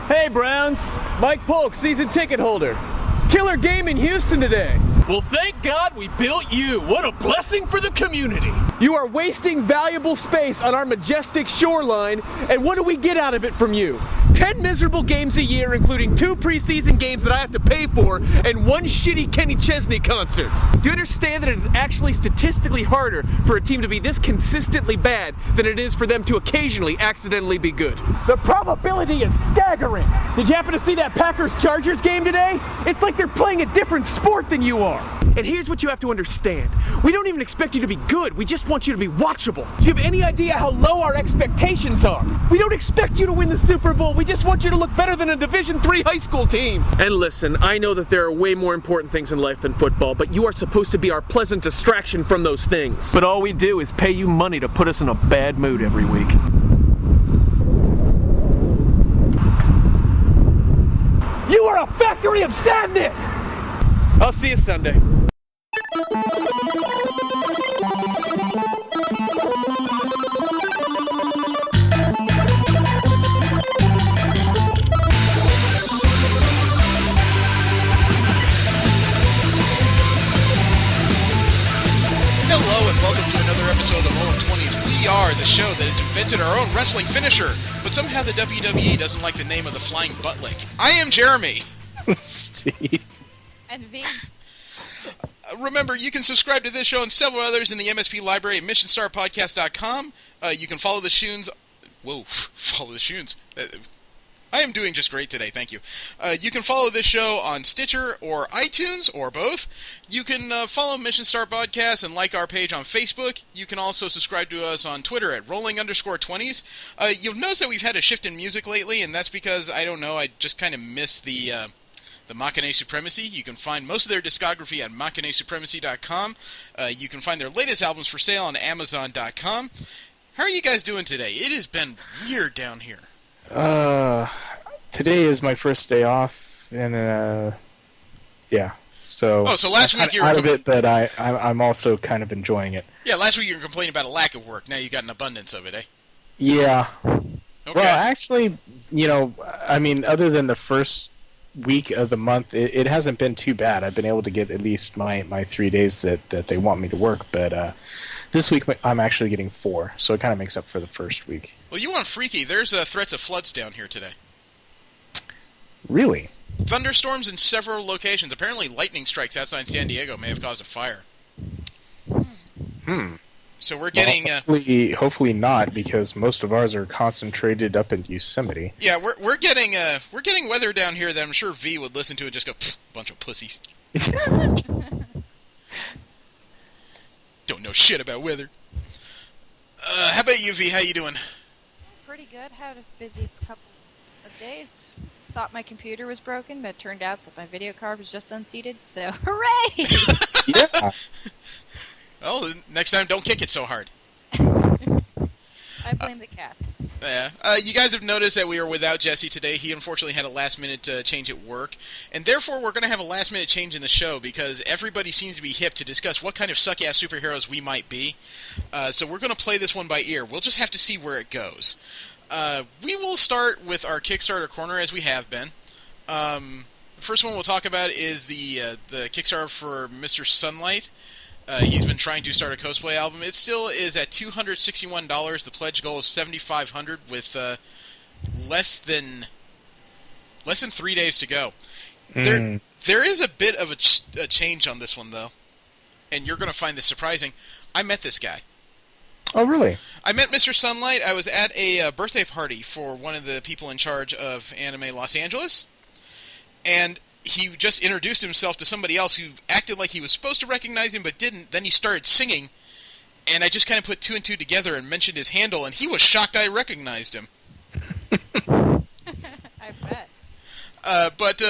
Hey, Browns. Mike Polk, season ticket holder. Killer game in Houston today. Well, thank God we built you. What a blessing for the community. You are wasting valuable space on our majestic shoreline, and what do we get out of it from you? 10 miserable games a year, including 2 preseason games that I have to pay for, and 1 shitty Kenny Chesney concert. Do you understand that it is actually statistically harder for a team to be this consistently bad than it is for them to occasionally accidentally be good? The probability is staggering. Did you happen to see that Packers-Chargers game today? It's like they're playing a different sport than you are. And here's what you have to understand. We don't even expect you to be good. We just want you to be watchable. Do you have any idea how low our expectations are? We don't expect you to win the Super Bowl. We just want you to look better than a Division III high school team. And listen, I know that there are way more important things in life than football, but you are supposed to be our pleasant distraction from those things. But all we do is pay you money to put us in a bad mood every week. You are a factory of sadness! I'll see you Sunday. Hello and welcome to another episode of the Rolling 20s. We are the show that has invented our own wrestling finisher, but somehow the WWE doesn't like the name of the flying butt lick. I am Jeremy. Steve. And V. Remember, you can subscribe to this show and several others in the MSP library at missionstarpodcast.com. You can follow the Shoons. Whoa, follow the Shoons. I am doing just great today, thank you. You can follow this show on Stitcher or iTunes, or both. You can follow Mission Star Podcast and like our page on Facebook. You can also subscribe to us on Twitter at rolling_20s. You'll notice that we've had a shift in music lately, and that's because, I don't know, I just kind of miss the Machine Supremacy. You can find most of their discography at machinesupremacy.com. You can find their latest albums for sale on amazon.com. How are you guys doing today? It has been weird down here. Today is my first day off, and yeah. So last week you were out of it, but I'm also kind of enjoying it. Yeah, last week you were complaining about a lack of work. Now you got an abundance of it, eh? Yeah. Okay. Well, actually, I mean, other than the first week of the month, it hasn't been too bad. I've been able to get at least my 3 days that they want me to work, but this week I'm actually getting 4, so it kind of makes up for the first week. Well, you want freaky. There's threats of floods down here today. Really? Thunderstorms in several locations. Apparently lightning strikes outside San Diego may have caused a fire. So we're getting... Well, hopefully not, because most of ours are concentrated up in Yosemite. Yeah, we're getting weather down here that I'm sure V would listen to and just go, bunch of pussies. Don't know shit about weather. How about you, V? How you doing? Pretty good. Had a busy couple of days. Thought my computer was broken, but it turned out that my video card was just unseated, so hooray! Yeah. Well, next time don't kick it so hard. I blame the cats. Yeah. You guys have noticed that we are without Jesse today. He unfortunately had a last-minute change at work, and therefore we're going to have a last-minute change in the show because everybody seems to be hip to discuss what kind of suck-ass superheroes we might be. So we're going to play this one by ear. We'll just have to see where it goes. We will start with our Kickstarter corner as we have been. The first one we'll talk about is the Kickstarter for Mr. Sunlight. He's been trying to start a cosplay album. It still is at $261. The pledge goal is $7,500 with less than 3 days to go. There is a bit of a change on this one, though, and you're going to find this surprising. I met this guy. Oh, really? I met Mr. Sunlight. I was at a birthday party for one of the people in charge of Anime Los Angeles, and he just introduced himself to somebody else who acted like he was supposed to recognize him but didn't. Then he started singing, and I just kind of put 2 and 2 together and mentioned his handle, and he was shocked I recognized him. I bet. But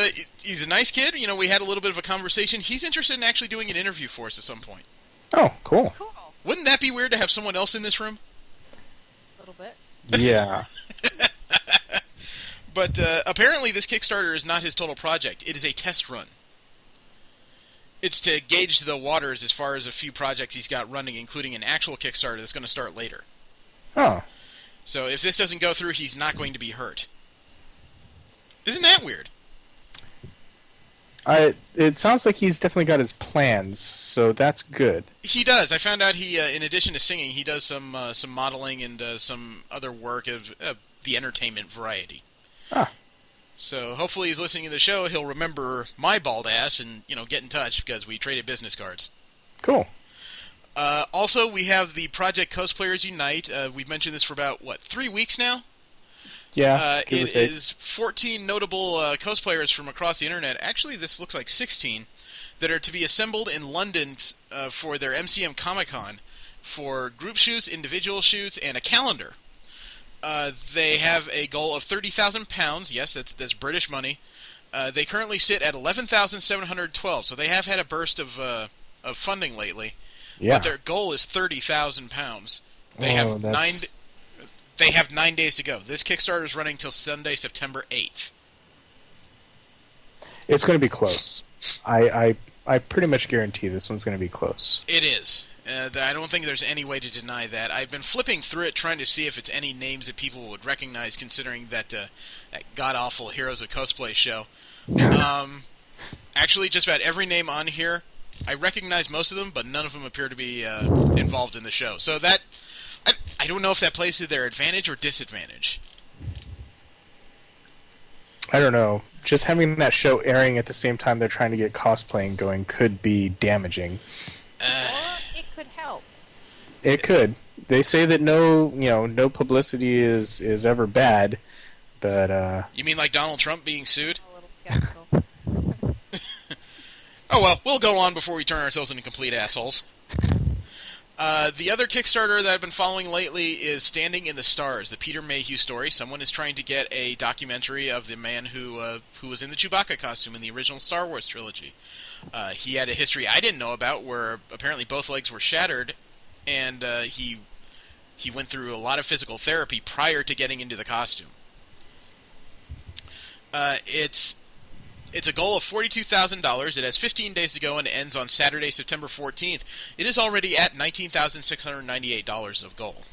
he's a nice kid. We had a little bit of a conversation. He's interested in actually doing an interview for us at some point. Oh, cool. Cool. Wouldn't that be weird to have someone else in this room? A little bit. Yeah. But apparently this Kickstarter is not his total project. It is a test run. It's to gauge the waters as far as a few projects he's got running, including an actual Kickstarter that's going to start later. Oh. So if this doesn't go through, he's not going to be hurt. Isn't that weird? It sounds like he's definitely got his plans, so that's good. He does. I found out he, in addition to singing, he does some modeling and some other work of the entertainment variety. Ah. So hopefully he's listening to the show. He'll remember my bald ass and get in touch because we traded business cards. Cool. Also, we have the Project Cosplayers Unite. We've mentioned this for about 3 weeks now. Yeah. It is 14 notable cosplayers from across the internet. Actually, this looks like 16 that are to be assembled in London for their MCM Comic-Con for group shoots, individual shoots, and a calendar. They have a goal of £30,000. Yes, that's British money. They currently sit at 11,712. So they have had a burst of funding lately. Yeah. But their goal is £30,000. They have 9 days to go. This Kickstarter is running till Sunday, September 8th. It's going to be close. I pretty much guarantee this one's going to be close. It is. I don't think there's any way to deny that. I've been flipping through it, trying to see if it's any names that people would recognize, considering that god-awful Heroes of Cosplay show. Actually, just about every name on here, I recognize most of them, but none of them appear to be involved in the show. So that... I don't know if that plays to their advantage or disadvantage. I don't know. Just having that show airing at the same time they're trying to get cosplaying going could be damaging. Or it could help. It could. They say that no publicity is ever bad, but You mean like Donald Trump being sued? A little skeptical. Oh well, we'll go on before we turn ourselves into complete assholes. The other Kickstarter that I've been following lately is Standing in the Stars, the Peter Mayhew story. Someone is trying to get a documentary of the man who was in the Chewbacca costume in the original Star Wars trilogy. He had a history I didn't know about where apparently both legs were shattered, and he went through a lot of physical therapy prior to getting into the costume. It's a goal of $42,000. It has 15 days to go and ends on Saturday, September 14th. It is already at $19,698 of goal.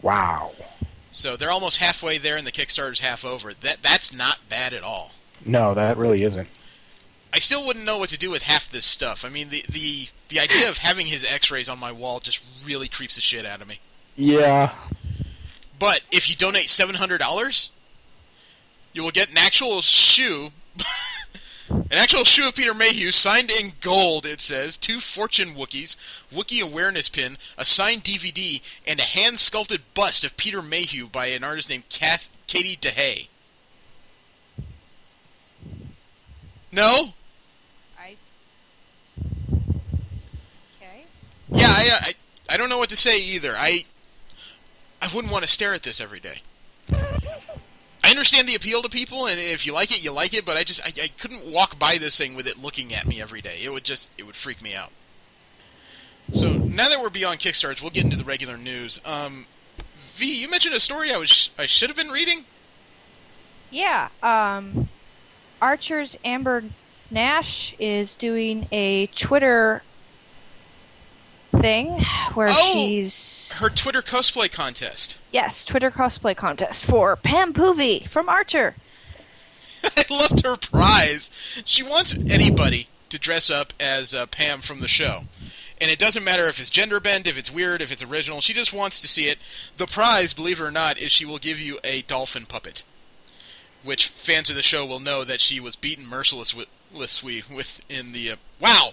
wow. So they're almost halfway there, and the Kickstarter's half over. That's not bad at all. No, that really isn't. I still wouldn't know what to do with half this stuff. I mean, the idea of having his X-rays on my wall just really creeps the shit out of me. Yeah. But if you donate $700, you will get an actual shoe. An actual shoe of Peter Mayhew, signed in gold, it says, 2 Fortune Wookiees, Wookiee Awareness Pin, a signed DVD, and a hand-sculpted bust of Peter Mayhew by an artist named Katie DeHay. No? Okay. Yeah, I don't know what to say either. I wouldn't want to stare at this every day. I understand the appeal to people, and if you like it, you like it, but I couldn't walk by this thing with it looking at me every day. It would freak me out. So, now that we're beyond Kickstarters, we'll get into the regular news. V, you mentioned a story I should have been reading? Yeah, Archer's Amber Nash is doing a Twitter thing where she's... her Twitter cosplay contest. Yes, Twitter cosplay contest for Pam Poovey from Archer. I loved her prize. She wants anybody to dress up as Pam from the show. And it doesn't matter if it's gender bent, if it's weird, if it's original. She just wants to see it. The prize, believe it or not, is she will give you a dolphin puppet. Which fans of the show will know that she was beaten mercilessly in the... wow!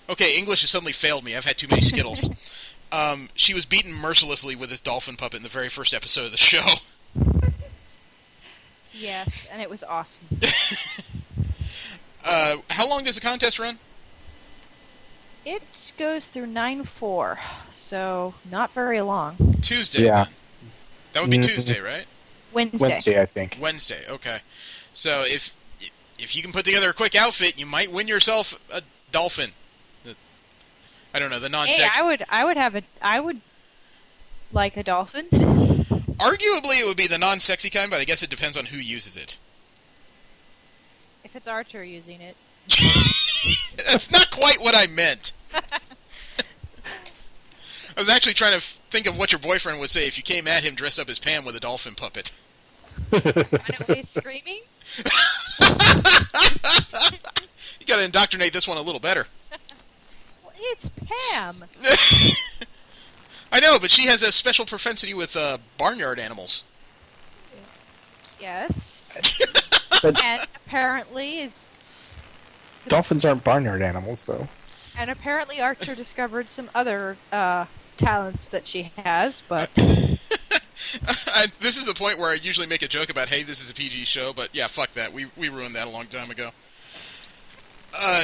Okay, English has suddenly failed me. I've had too many Skittles. She was beaten mercilessly with this dolphin puppet in the very first episode of the show. Yes, and it was awesome. How long does the contest run? It goes through 9/4, so not very long. Tuesday. Yeah. Then. That would be Tuesday, right? Wednesday, I think. Wednesday, okay. So if you can put together a quick outfit, you might win yourself a dolphin. I don't know, the non-sex... Hey, I would like a dolphin. Arguably, it would be the non-sexy kind, but I guess it depends on who uses it. If it's Archer using it. That's not quite what I meant. I was actually trying to think of what your boyfriend would say if you came at him dressed up as Pam with a dolphin puppet. Run away screaming? Got to indoctrinate this one a little better. Well, it's Pam. I know, but she has a special propensity with barnyard animals. Yes. But And apparently is. dolphins aren't barnyard animals, though. And apparently Archer discovered some other talents that she has, but. This is the point where I usually make a joke about, hey, this is a PG show, but yeah, fuck that. We ruined that a long time ago.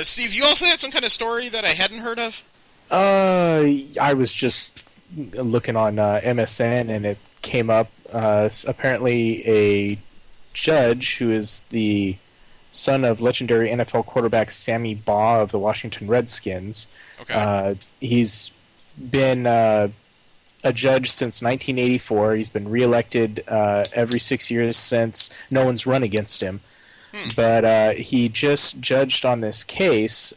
Steve, you also had some kind of story that I hadn't heard of? I was just looking on MSN, and it came up. Apparently, a judge who is the son of legendary NFL quarterback Sammy Baugh of the Washington Redskins. Okay. He's been a judge since 1984. He's been reelected every 6 years since. No one's run against him. But he just judged on this case,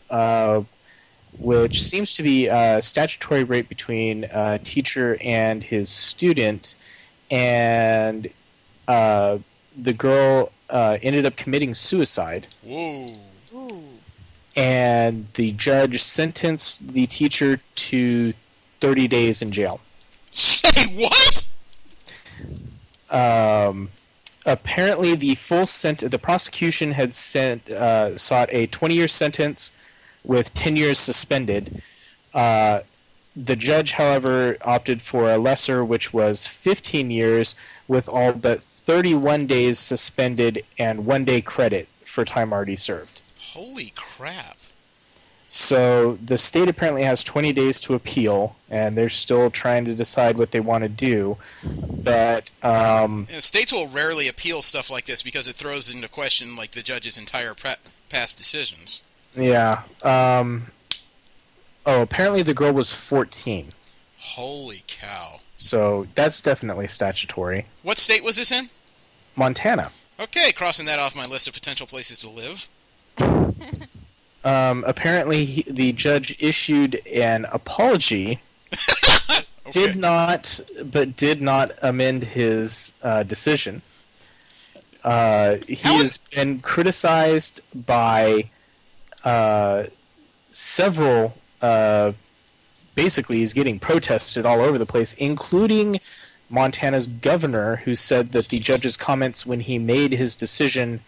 which seems to be statutory rape between a teacher and his student, and the girl ended up committing suicide. Whoa. Ooh. And the judge sentenced the teacher to 30 days in jail. Say what? Apparently, the prosecution had sought a 20-year sentence with 10 years suspended. The judge, however, opted for a lesser, which was 15 years, with all but 31 days suspended and 1 day credit for time already served. Holy crap. So the state apparently has 20 days to appeal, and they're still trying to decide what they want to do. But States will rarely appeal stuff like this because it throws into question like the judge's entire past decisions. yeah. Apparently the girl was 14. Holy cow. So that's definitely statutory. What state was this in? Montana. Okay, crossing that off my list of potential places to live. Apparently the judge issued an apology. Okay. Did not amend his decision. He has been criticized by several. Basically, he's getting protested all over the place, including Montana's governor, who said that the judge's comments when he made his decision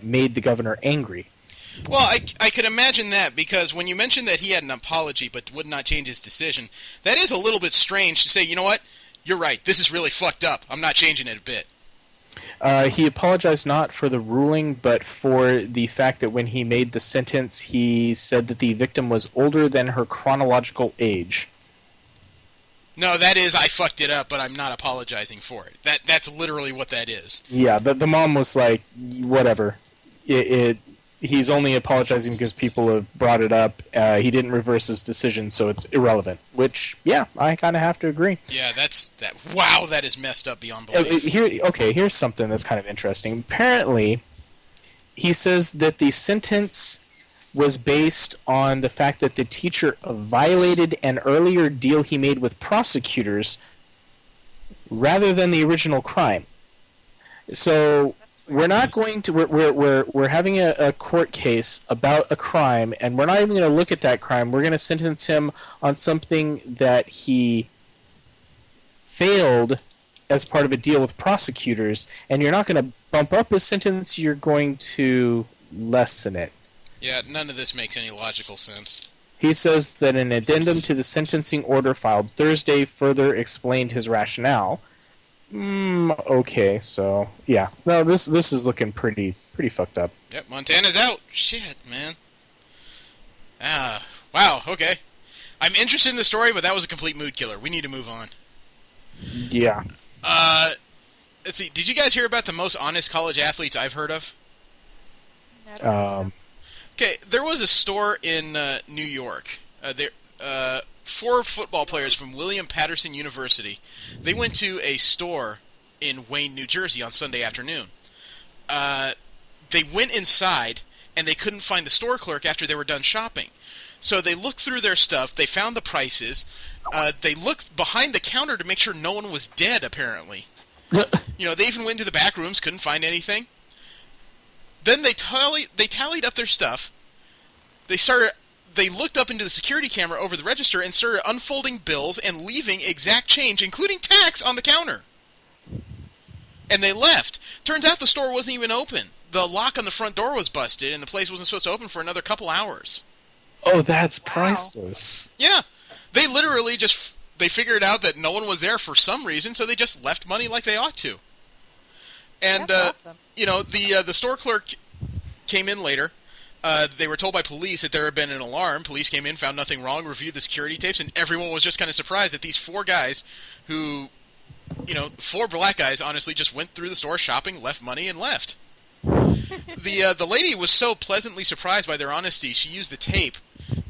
made the governor angry. Well, I could imagine that, because when you mentioned that he had an apology but would not change his decision, that is a little bit strange to say, you know what, you're right, this is really fucked up, I'm not changing it a bit. He apologized not for the ruling, but for the fact that when he made the sentence, he said that the victim was older than her chronological age. No, that is, I fucked it up, but I'm not apologizing for it. That's literally what that is. Yeah, the mom was like, whatever. He's only apologizing because people have brought it up. He didn't reverse his decision, so it's irrelevant. Which, yeah, I kind of have to agree. Yeah, wow, that is messed up beyond belief. Here's something that's kind of interesting. Apparently, he says that the sentence was based on the fact that the teacher violated an earlier deal he made with prosecutors rather than the original crime. So we're not going to we're having a court case about a crime, and we're not even going to look at that crime. We're going to sentence him on something that he failed as part of a deal with prosecutors, and you're not going to bump up his sentence, you're going to lessen it. Yeah, none of this makes any logical sense. He says that an addendum to the sentencing order filed Thursday further explained his rationale. Okay, so yeah, no, this is looking pretty fucked up. Yep, Montana's out. Shit, man. Wow, okay. I'm interested in the story, but that was a complete mood killer. We need to move on. Yeah. Let's see, did you guys hear about the most honest college athletes I've heard of? I don't think Okay, there was a store in New York. 4 football players from William Patterson University. They went to a store in Wayne, New Jersey on Sunday afternoon. They went inside, and they couldn't find the store clerk after they were done shopping. So they looked through their stuff, they found the prices, they looked behind the counter to make sure no one was dead, apparently. You know, they even went into the back rooms, couldn't find anything. Then they tallied up their stuff, They looked up into the security camera over the register and started unfolding bills and leaving exact change, including tax, on the counter. And they left. Turns out the store wasn't even open. The lock on the front door was busted, and the place wasn't supposed to open for another couple hours. Oh, that's priceless. Yeah. They literally they figured out that no one was there for some reason, so they just left money like they ought to. And, That's awesome. the store clerk came in later. They were told by police that there had been an alarm. Police came in, found nothing wrong, reviewed the security tapes, and everyone was just kind of surprised that these four guys who, four black guys, honestly, just went through the store shopping, left money, and left. The lady was so pleasantly surprised by their honesty, she used the tape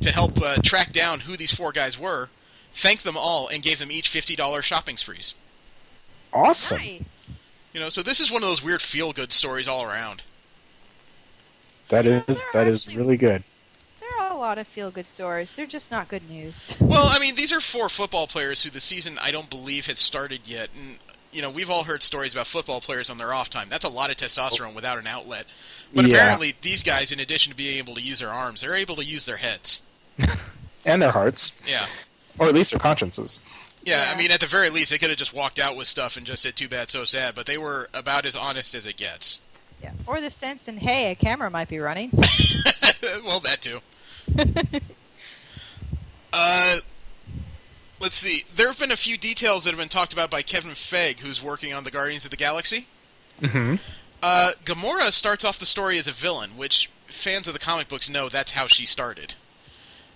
to help track down who these four guys were, thanked them all, and gave them each $50 shopping sprees. Awesome. Nice. So this is one of those weird feel-good stories all around. That is really good. There are a lot of feel-good stories. They're just not good news. Well, I mean, these are four football players who the season, I don't believe, has started yet. And, we've all heard stories about football players on their off time. That's a lot of testosterone without an outlet. But apparently, these guys, in addition to being able to use their arms, they're able to use their heads. And their hearts. Yeah. Or at least their consciences. Yeah, I mean, at the very least, they could have just walked out with stuff and just said, too bad, so sad. But they were about as honest as it gets. Yeah. Or the sense in, hey, a camera might be running. Well, that too. Let's see. There have been a few details that have been talked about by Kevin Feige, who's working on the Guardians of the Galaxy. Mm-hmm. Gamora starts off the story as a villain, which fans of the comic books know that's how she started.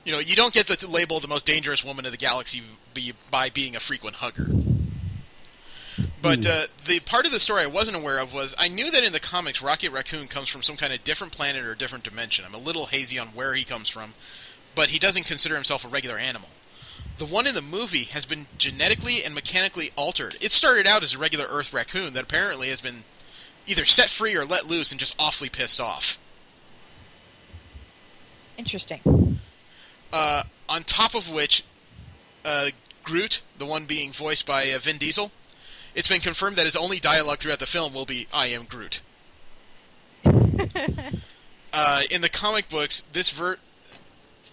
You don't get the label the most dangerous woman of the galaxy by being a frequent hugger. But the part of the story I wasn't aware of was, I knew that in the comics Rocket Raccoon comes from some kind of different planet or different dimension. I'm a little hazy on where he comes from, but he doesn't consider himself a regular animal. The one in the movie has been genetically and mechanically altered. It started out as a regular Earth raccoon that apparently has been either set free or let loose and just awfully pissed off. Interesting. On top of which, Groot, the one being voiced by Vin Diesel, it's been confirmed that his only dialogue throughout the film will be, "I am Groot." In the comic books,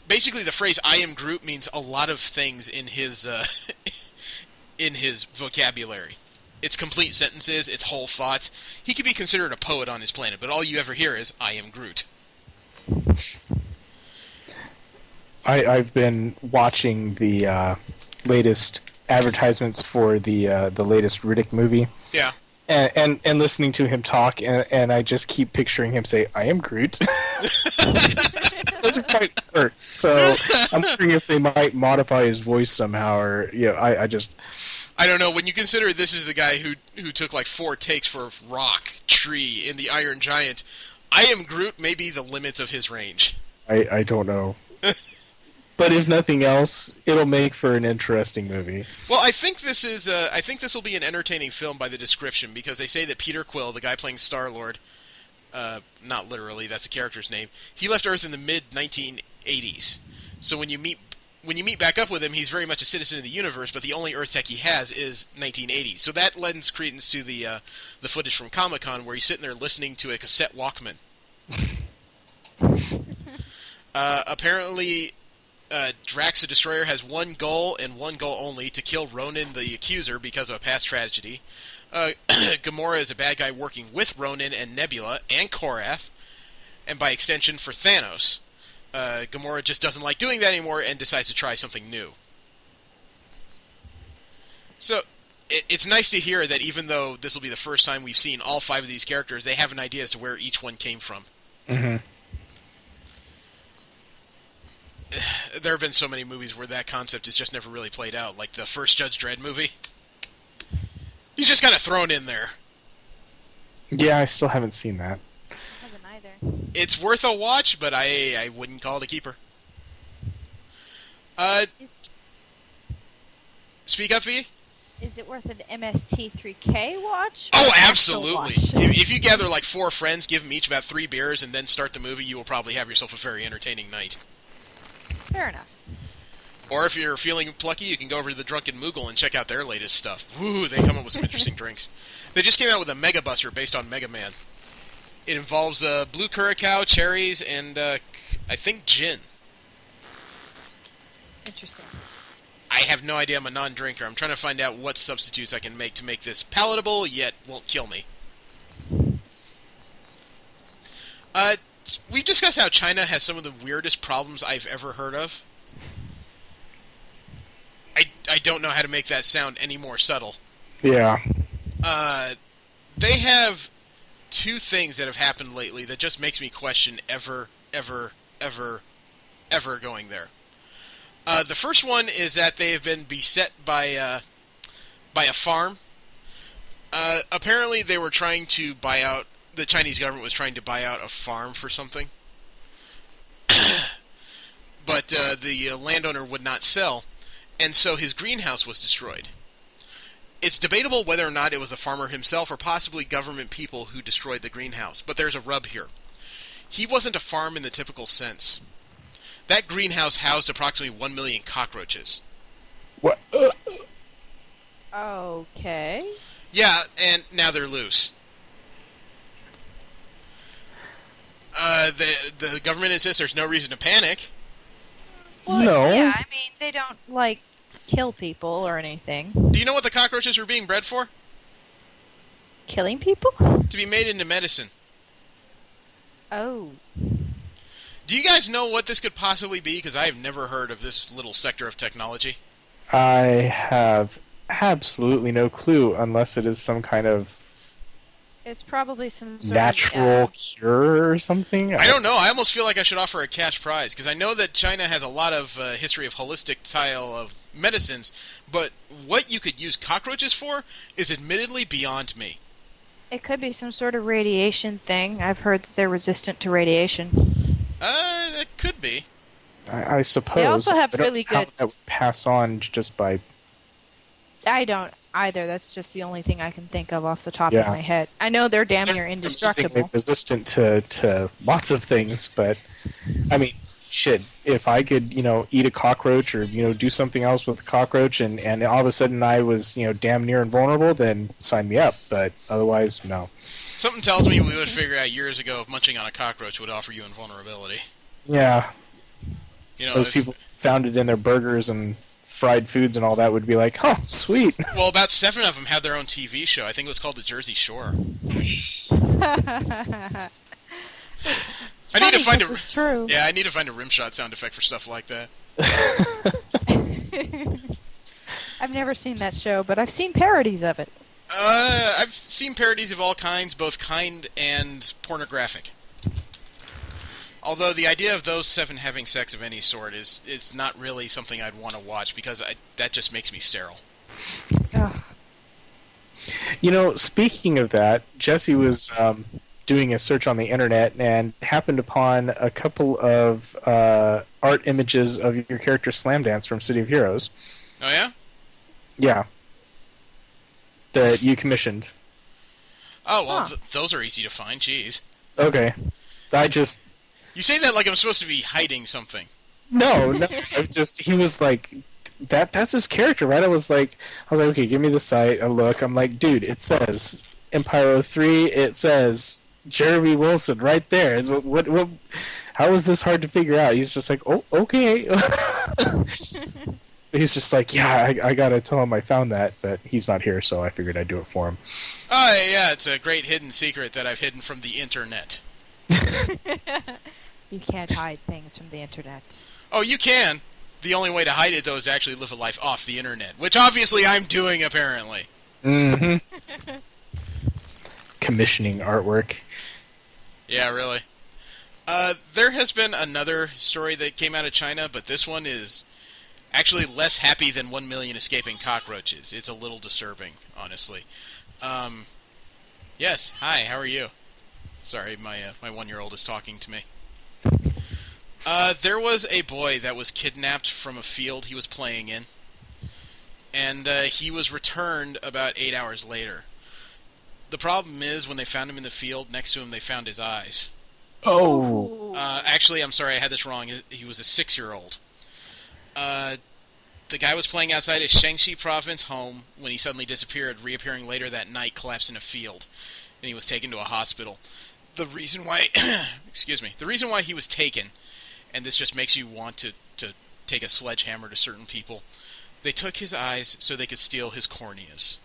basically the phrase "I am Groot" means a lot of things in his in his vocabulary. It's complete sentences, it's whole thoughts. He could be considered a poet on his planet, but all you ever hear is, "I am Groot." I've been watching the latest advertisements for the latest Riddick movie. Yeah. And listening to him talk, and I just keep picturing him say, "I am Groot." Doesn't quite hurt. So I'm wondering if they might modify his voice somehow, or I don't know. When you consider this is the guy who took like 4 takes for Rock, Tree, in the Iron Giant, "I am Groot" may be the limits of his range. I don't know. But if nothing else, it'll make for an interesting movie. Well, I think this will be an entertaining film by the description, because they say that Peter Quill, the guy playing Star-Lord, not literally, that's the character's name, he left Earth in the mid-1980s. So when you meet back up with him, he's very much a citizen of the universe, but the only Earth tech he has is 1980s. So that lends credence to the footage from Comic-Con where he's sitting there listening to a cassette Walkman. Apparently, Drax the Destroyer has one goal and one goal only: to kill Ronan the Accuser because of a past tragedy. Gamora is a bad guy working with Ronan and Nebula and Korath, and by extension for Thanos. Gamora just doesn't like doing that anymore and decides to try something new. So, it's nice to hear that even though this will be the first time we've seen all 5 of these characters, they have an idea as to where each one came from. Mm-hmm. There have been so many movies where that concept is just never really played out, like the first Judge Dredd movie. He's just kind of thrown in there. Yeah, I still haven't seen that. I haven't either. It's worth a watch, but I wouldn't call it a keeper. Speak up, V? Is it worth an MST3K watch? Oh, Or an actual absolutely. watch? If you gather like 4 friends, give them each about 3 beers, and then start the movie, you will probably have yourself a very entertaining night. Fair enough. Or if you're feeling plucky, you can go over to the Drunken Moogle and check out their latest stuff. Woo, they come up with some interesting drinks. They just came out with a Mega Buster based on Mega Man. It involves blue curacao, cherries, and I think gin. Interesting. I have no idea. I'm a non-drinker. I'm trying to find out what substitutes I can make to make this palatable, yet won't kill me. We've discussed how China has some of the weirdest problems I've ever heard of. I don't know how to make that sound any more subtle. Yeah. They have two things that have happened lately that just makes me question ever going there. The first one is that they have been beset by a farm. Apparently, they were trying to buy out. The Chinese government was trying to buy out a farm for something, but the landowner would not sell, and so his greenhouse was destroyed. It's debatable whether or not it was the farmer himself or possibly government people who destroyed the greenhouse, but there's a rub here. He wasn't a farm in the typical sense. That greenhouse housed approximately 1 million cockroaches. What? Okay. Yeah, and now they're loose. The government insists there's no reason to panic. Well, No. Yeah, I mean, they don't, like, kill people or anything. Do you know what the cockroaches were being bred for? Killing people? To be made into medicine. Oh. Do you guys know what this could possibly be? Because I have never heard of this little sector of technology. I have absolutely no clue unless it is some kind of It's probably some sort natural of... cure or something. I don't know. I almost feel like I should offer a cash prize, because I know that China has a lot of history of holistic style of medicines, but what you could use cockroaches for is admittedly beyond me. It could be some sort of radiation thing. I've heard that they're resistant to radiation. It could be. I suppose. They also have I don't really know how good... that would pass on just by... I don't either. That's just the only thing I can think of off the top Yeah. of my head. I know they're damn near They're indestructible. resistant to lots of things, but I mean, shit. If I could, eat a cockroach or do something else with a cockroach, and all of a sudden I was damn near invulnerable, then sign me up. But otherwise, no. Something tells me we would have figured out years ago if munching on a cockroach would offer you invulnerability. Yeah, those if, people found it in their burgers and fried foods and all that would be like, oh, sweet. Well, about 7 of them had their own TV show. I think it was called The Jersey Shore. I need to find It's true. Yeah, I need to find a rimshot sound effect for stuff like that. I've never seen that show, but I've seen parodies of it. I've seen parodies of all kinds, both kind and pornographic. Although the idea of those 7 having sex of any sort is not really something I'd want to watch, because that just makes me sterile. Ugh. Speaking of that, Jesse was doing a search on the internet and happened upon a couple of art images of your character Slam Dance from City of Heroes. Oh, yeah? Yeah. That you commissioned. Oh, well, Huh. those are easy to find, jeez. Okay. You say that like I'm supposed to be hiding something. No, he was like, that's his character, right? I was like, okay, give me the site, a look. I'm like, dude, it says Empire 03, it says Jeremy Wilson right there. What, how is this hard to figure out? He's just like, oh, okay. He's just like, yeah, I gotta tell him I found that, but he's not here, so I figured I'd do it for him. Oh, yeah, it's a great hidden secret that I've hidden from the internet. You can't hide things from the internet. Oh, you can. The only way to hide it, though, is to actually live a life off the internet, which obviously I'm doing, apparently. Mm-hmm. Commissioning artwork. Yeah, really. There has been another story that came out of China, but this one is actually less happy than 1 million escaping cockroaches. It's a little disturbing, honestly. Yes, hi, how are you? Sorry, my 1-year-old is talking to me. There was a boy that was kidnapped from a field he was playing in, and he was returned about 8 hours later. The problem is, when they found him in the field, next to him they found his eyes. Oh. Actually, I'm sorry, I had this wrong. He was a 6-year-old. The guy was playing outside his Shaanxi province home when he suddenly disappeared, reappearing later that night, collapsed in a field, and he was taken to a hospital. the reason why, excuse me, the reason why he was taken, and this just makes you want to take a sledgehammer to certain people, they took his eyes so they could steal his corneas.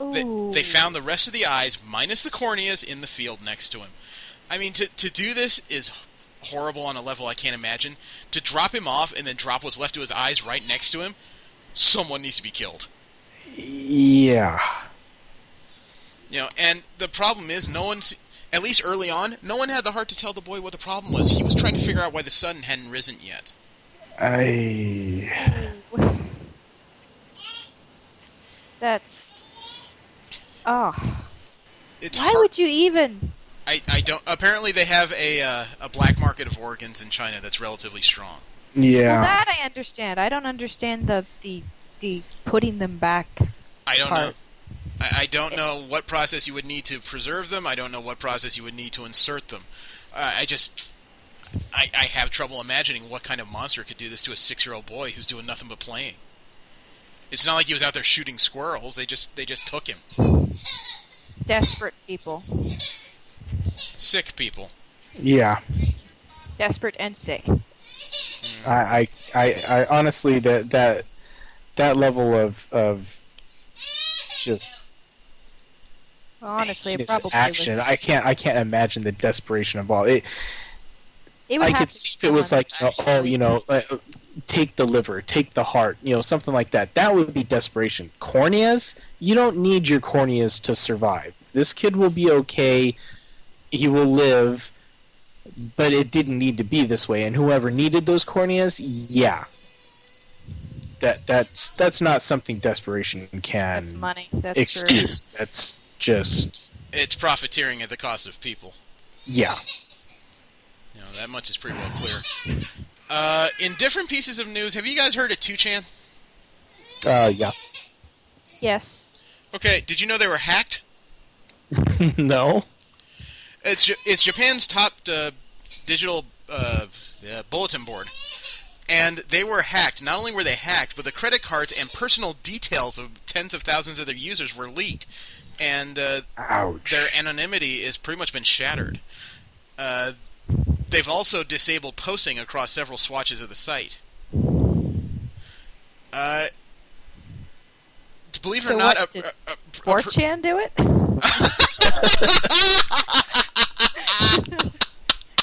They found the rest of the eyes, minus the corneas, in the field next to him. I mean, to do this is horrible on a level I can't imagine. To drop him off and then drop what's left of his eyes right next to him, someone needs to be killed. Yeah. You know, and the problem is, no one's, at least early on, no one had the heart to tell the boy what the problem was. He was trying to figure out why the sun hadn't risen yet. That's... Oh. It's Why would you even... I don't... Apparently they have a black market of organs in China that's relatively strong. Yeah. Well, that I understand. I don't understand the putting them back I don't part. know. I don't know what process you would need to preserve them. I don't know what process you would need to insert them. I have trouble imagining what kind of monster could do this to a 6-year-old boy who's doing nothing but playing. It's not like he was out there shooting squirrels. They just took him. Desperate people. Sick people. Yeah. Desperate and sick. I honestly that level of just Honestly, it heinous probably action. was. I can't imagine the desperation involved. It would I have could to see be if it was someone like, that's actually- take the liver, take the heart, something like that. That would be desperation. Corneas, you don't need your corneas to survive. This kid will be okay. He will live, but it didn't need to be this way. And whoever needed those corneas, yeah. That's not something desperation can That's money. That's excuse. true. That's just... It's profiteering at the cost of people. Yeah. That much is pretty well clear. In different pieces of news, have you guys heard of 2chan? Yeah. Yes. Okay, did you know they were hacked? No. It's Japan's top digital bulletin board. And they were hacked. Not only were they hacked, but the credit cards and personal details of tens of thousands of their users were leaked. And Ouch. their anonymity has pretty much been shattered. They've also disabled posting across several swatches of the site. Believe it or not, did 4chan do it?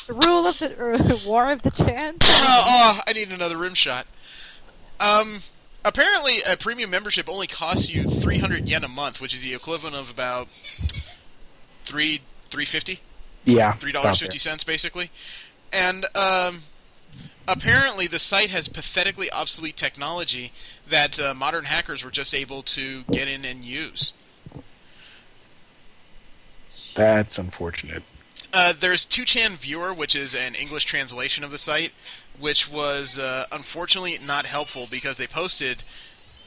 The rule of the war of the Chan. I need another rim shot. Apparently, a premium membership only costs you 300 yen a month, which is the equivalent of about $3.50. Yeah. $3.50 basically. And apparently, the site has pathetically obsolete technology that modern hackers were just able to get in and use. That's unfortunate. There's 2chan Viewer, which is an English translation of the site, which was unfortunately not helpful because they posted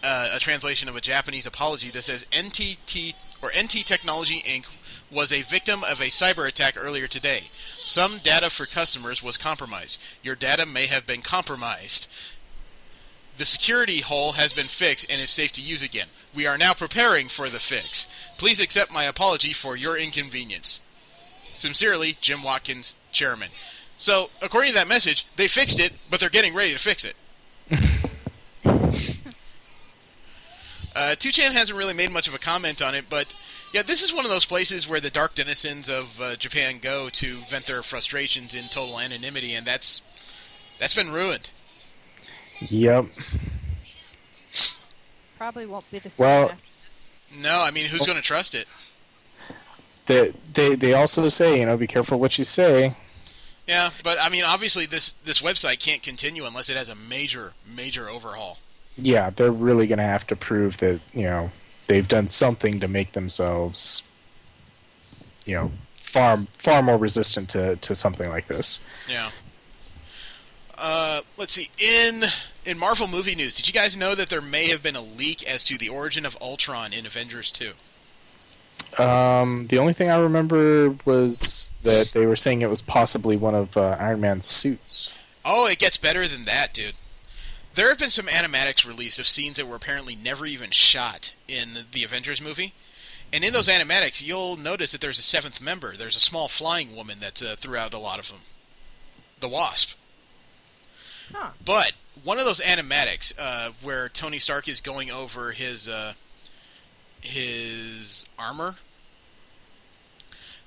a translation of a Japanese apology that says NT Technology Inc. was a victim of a cyber attack earlier today. Some data for customers was compromised. Your data may have been compromised. The security hole has been fixed and is safe to use again. We are now preparing for the fix. Please accept my apology for your inconvenience. Sincerely, Jim Watkins, Chairman. So, according to that message, they fixed it, but they're getting ready to fix it. 2chan hasn't really made much of a comment on it, but yeah, this is one of those places where the dark denizens of Japan go to vent their frustrations in total anonymity, and that's been ruined. Yep. Probably won't be the same. Well, after this. No, I mean, who's going to trust it? They also say, be careful what you say. Yeah, but I mean, obviously this website can't continue unless it has a major overhaul. Yeah, they're really going to have to prove that, they've done something to make themselves, far more resistant to something like this. Yeah. Let's see. In Marvel movie news, did you guys know that there may have been a leak as to the origin of Ultron in Avengers 2? The only thing I remember was that they were saying it was possibly one of Iron Man's suits. Oh, it gets better than that, dude. There have been some animatics released of scenes that were apparently never even shot in the Avengers movie, And in those animatics, you'll notice that there's a seventh member. There's a small flying woman that's throughout a lot of them. The Wasp. Huh. But one of those animatics where Tony Stark is going over his armor,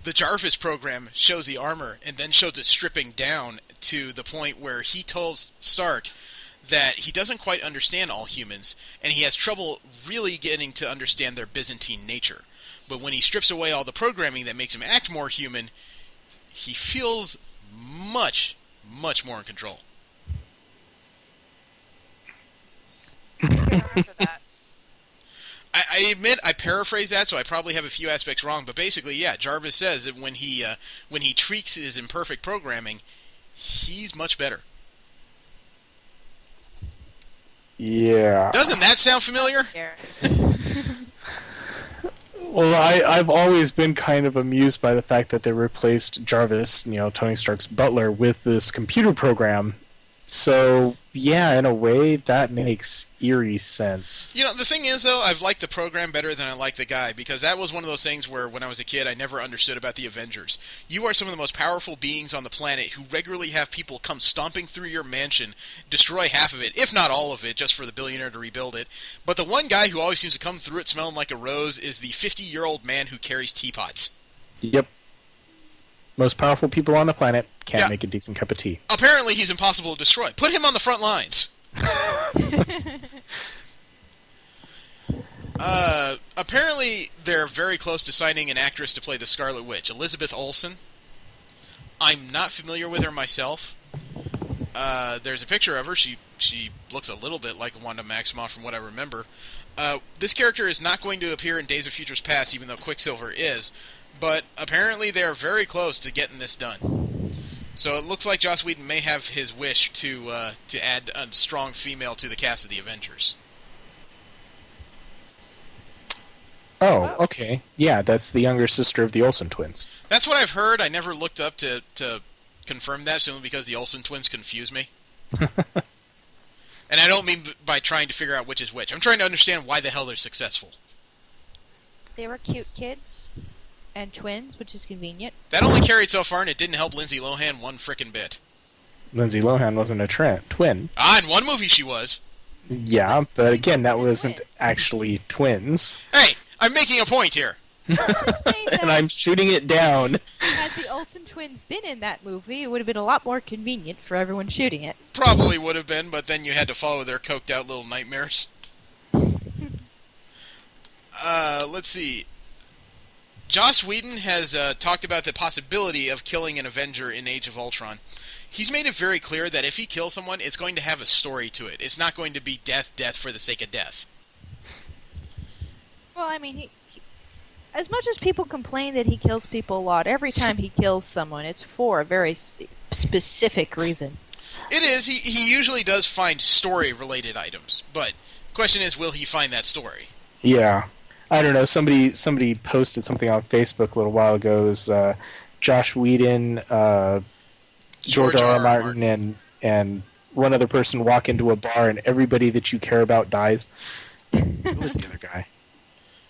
the Jarvis program shows the armor and then shows it stripping down to the point where he tells Stark that he doesn't quite understand all humans, and he has trouble really getting to understand their Byzantine nature. But when he strips away all the programming that makes him act more human, he feels much, much more in control. I remember that. I admit I paraphrase that, so I probably have a few aspects wrong. But basically, yeah, Jarvis says that when he tweaks his imperfect programming, he's much better. Yeah. Doesn't that sound familiar? Well, I've always been kind of amused by the fact that they replaced Jarvis, Tony Stark's butler, with this computer program. So, yeah, in a way, that makes eerie sense. The thing is, though, I've liked the program better than I like the guy, because that was one of those things where, when I was a kid, I never understood about the Avengers. You are some of the most powerful beings on the planet who regularly have people come stomping through your mansion, destroy half of it, if not all of it, just for the billionaire to rebuild it. But the one guy who always seems to come through it smelling like a rose is the 50-year-old man who carries teapots. Yep. Most powerful people on the planet can't make a decent cup of tea. Apparently he's impossible to destroy. Put him on the front lines. Apparently they're very close to signing an actress to play the Scarlet Witch, Elizabeth Olsen. I'm not familiar with her myself. There's a picture of her. She looks a little bit like Wanda Maximoff from what I remember. This character is not going to appear in Days of Futures Past, even though Quicksilver is. But apparently they are very close to getting this done. So it looks like Joss Whedon may have his wish to add a strong female to the cast of the Avengers. Oh, okay. Yeah, that's the younger sister of the Olsen twins. That's what I've heard. I never looked up to confirm that, simply because the Olsen twins confuse me. And I don't mean by trying to figure out which is which. I'm trying to understand why the hell they're successful. They were cute kids. And twins, which is convenient. That only carried so far, and it didn't help Lindsay Lohan one frickin' bit. Lindsay Lohan wasn't a twin. In one movie she was. Yeah, but again, that wasn't actually twins. Hey, I'm making a point here. And I'm shooting it down. Had the Olsen twins been in that movie, it would have been a lot more convenient for everyone shooting it. Probably would have been, but then you had to follow their coked-out little nightmares. Let's see. Joss Whedon has talked about the possibility of killing an Avenger in Age of Ultron. He's made it very clear that if he kills someone, it's going to have a story to it. It's not going to be death for the sake of death. Well, I mean, he as much as people complain that he kills people a lot, every time he kills someone, it's for a very specific reason. It is. He usually does find story-related items, but the question is, will he find that story? Yeah. I don't know. Somebody posted something on Facebook a little while ago. It was Josh Whedon, George R. R. Martin, and one other person walk into a bar, and everybody that you care about dies. Who was the other guy?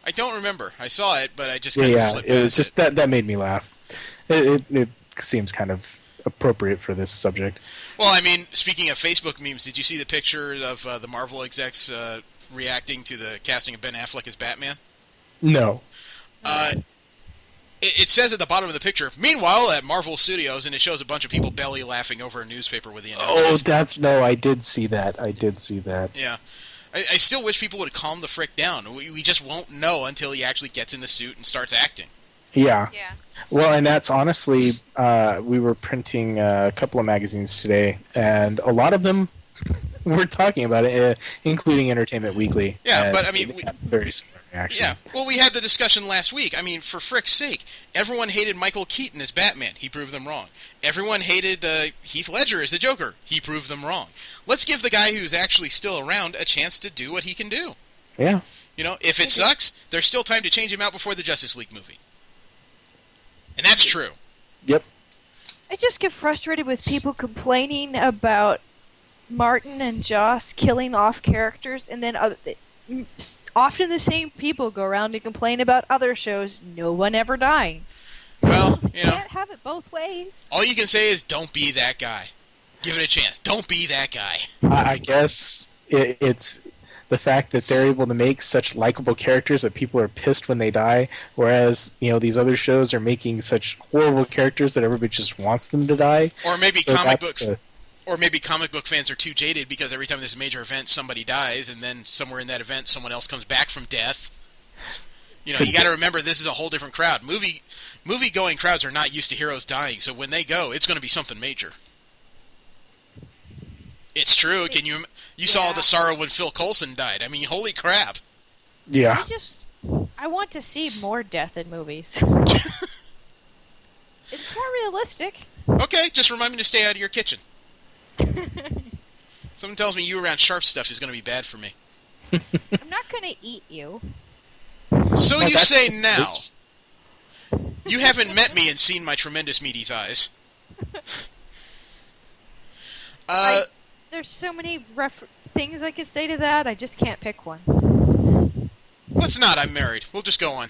I don't remember. I saw it, but I just kind of flipped past it. Was just that made me laugh. It seems kind of appropriate for this subject. Well, I mean, speaking of Facebook memes, did you see the picture of the Marvel execs reacting to the casting of Ben Affleck as Batman? No. It says at the bottom of the picture, meanwhile at Marvel Studios, and it shows a bunch of people belly laughing over a newspaper with the announcement. I did see that. Yeah. I still wish people would calm the frick down. We just won't know until he actually gets in the suit and starts acting. Yeah. Well, and that's honestly, we were printing a couple of magazines today, and a lot of them were talking about it, including Entertainment Weekly. Yeah, but I mean, very similar reaction. Yeah, well, we had the discussion last week. I mean, for frick's sake, everyone hated Michael Keaton as Batman. He proved them wrong. Everyone hated Heath Ledger as the Joker. He proved them wrong. Let's give the guy who's actually still around a chance to do what he can do. Yeah. If it sucks, there's still time to change him out before the Justice League movie. And that's true. Yep. I just get frustrated with people complaining about Martin and Joss killing off characters, and then often the same people go around and complain about other shows, no one ever dying. Well, You can't have it both ways. all you can say is don't be that guy. Give it a chance. Don't be that guy. I guess it's the fact that they're able to make such likable characters that people are pissed when they die, whereas these other shows are making such horrible characters that everybody just wants them to die. Or maybe So comic that's books. Or maybe comic book fans are too jaded because every time there's a major event, somebody dies, and then somewhere in that event, someone else comes back from death. You got to remember this is a whole different crowd. Movie-going crowds are not used to heroes dying, so when they go, it's going to be something major. It's true. You saw the sorrow when Phil Coulson died. I mean, holy crap. Yeah. I want to see more death in movies. It's more realistic. Okay, just remind me to stay out of your kitchen. Someone tells me you around sharp stuff is going to be bad for me. I'm not going to eat you. So No, you that's- say now. that's- You haven't met me and seen my tremendous meaty thighs. There's so many things I could say to that, I just can't pick one. Let's not. I'm married. We'll just go on.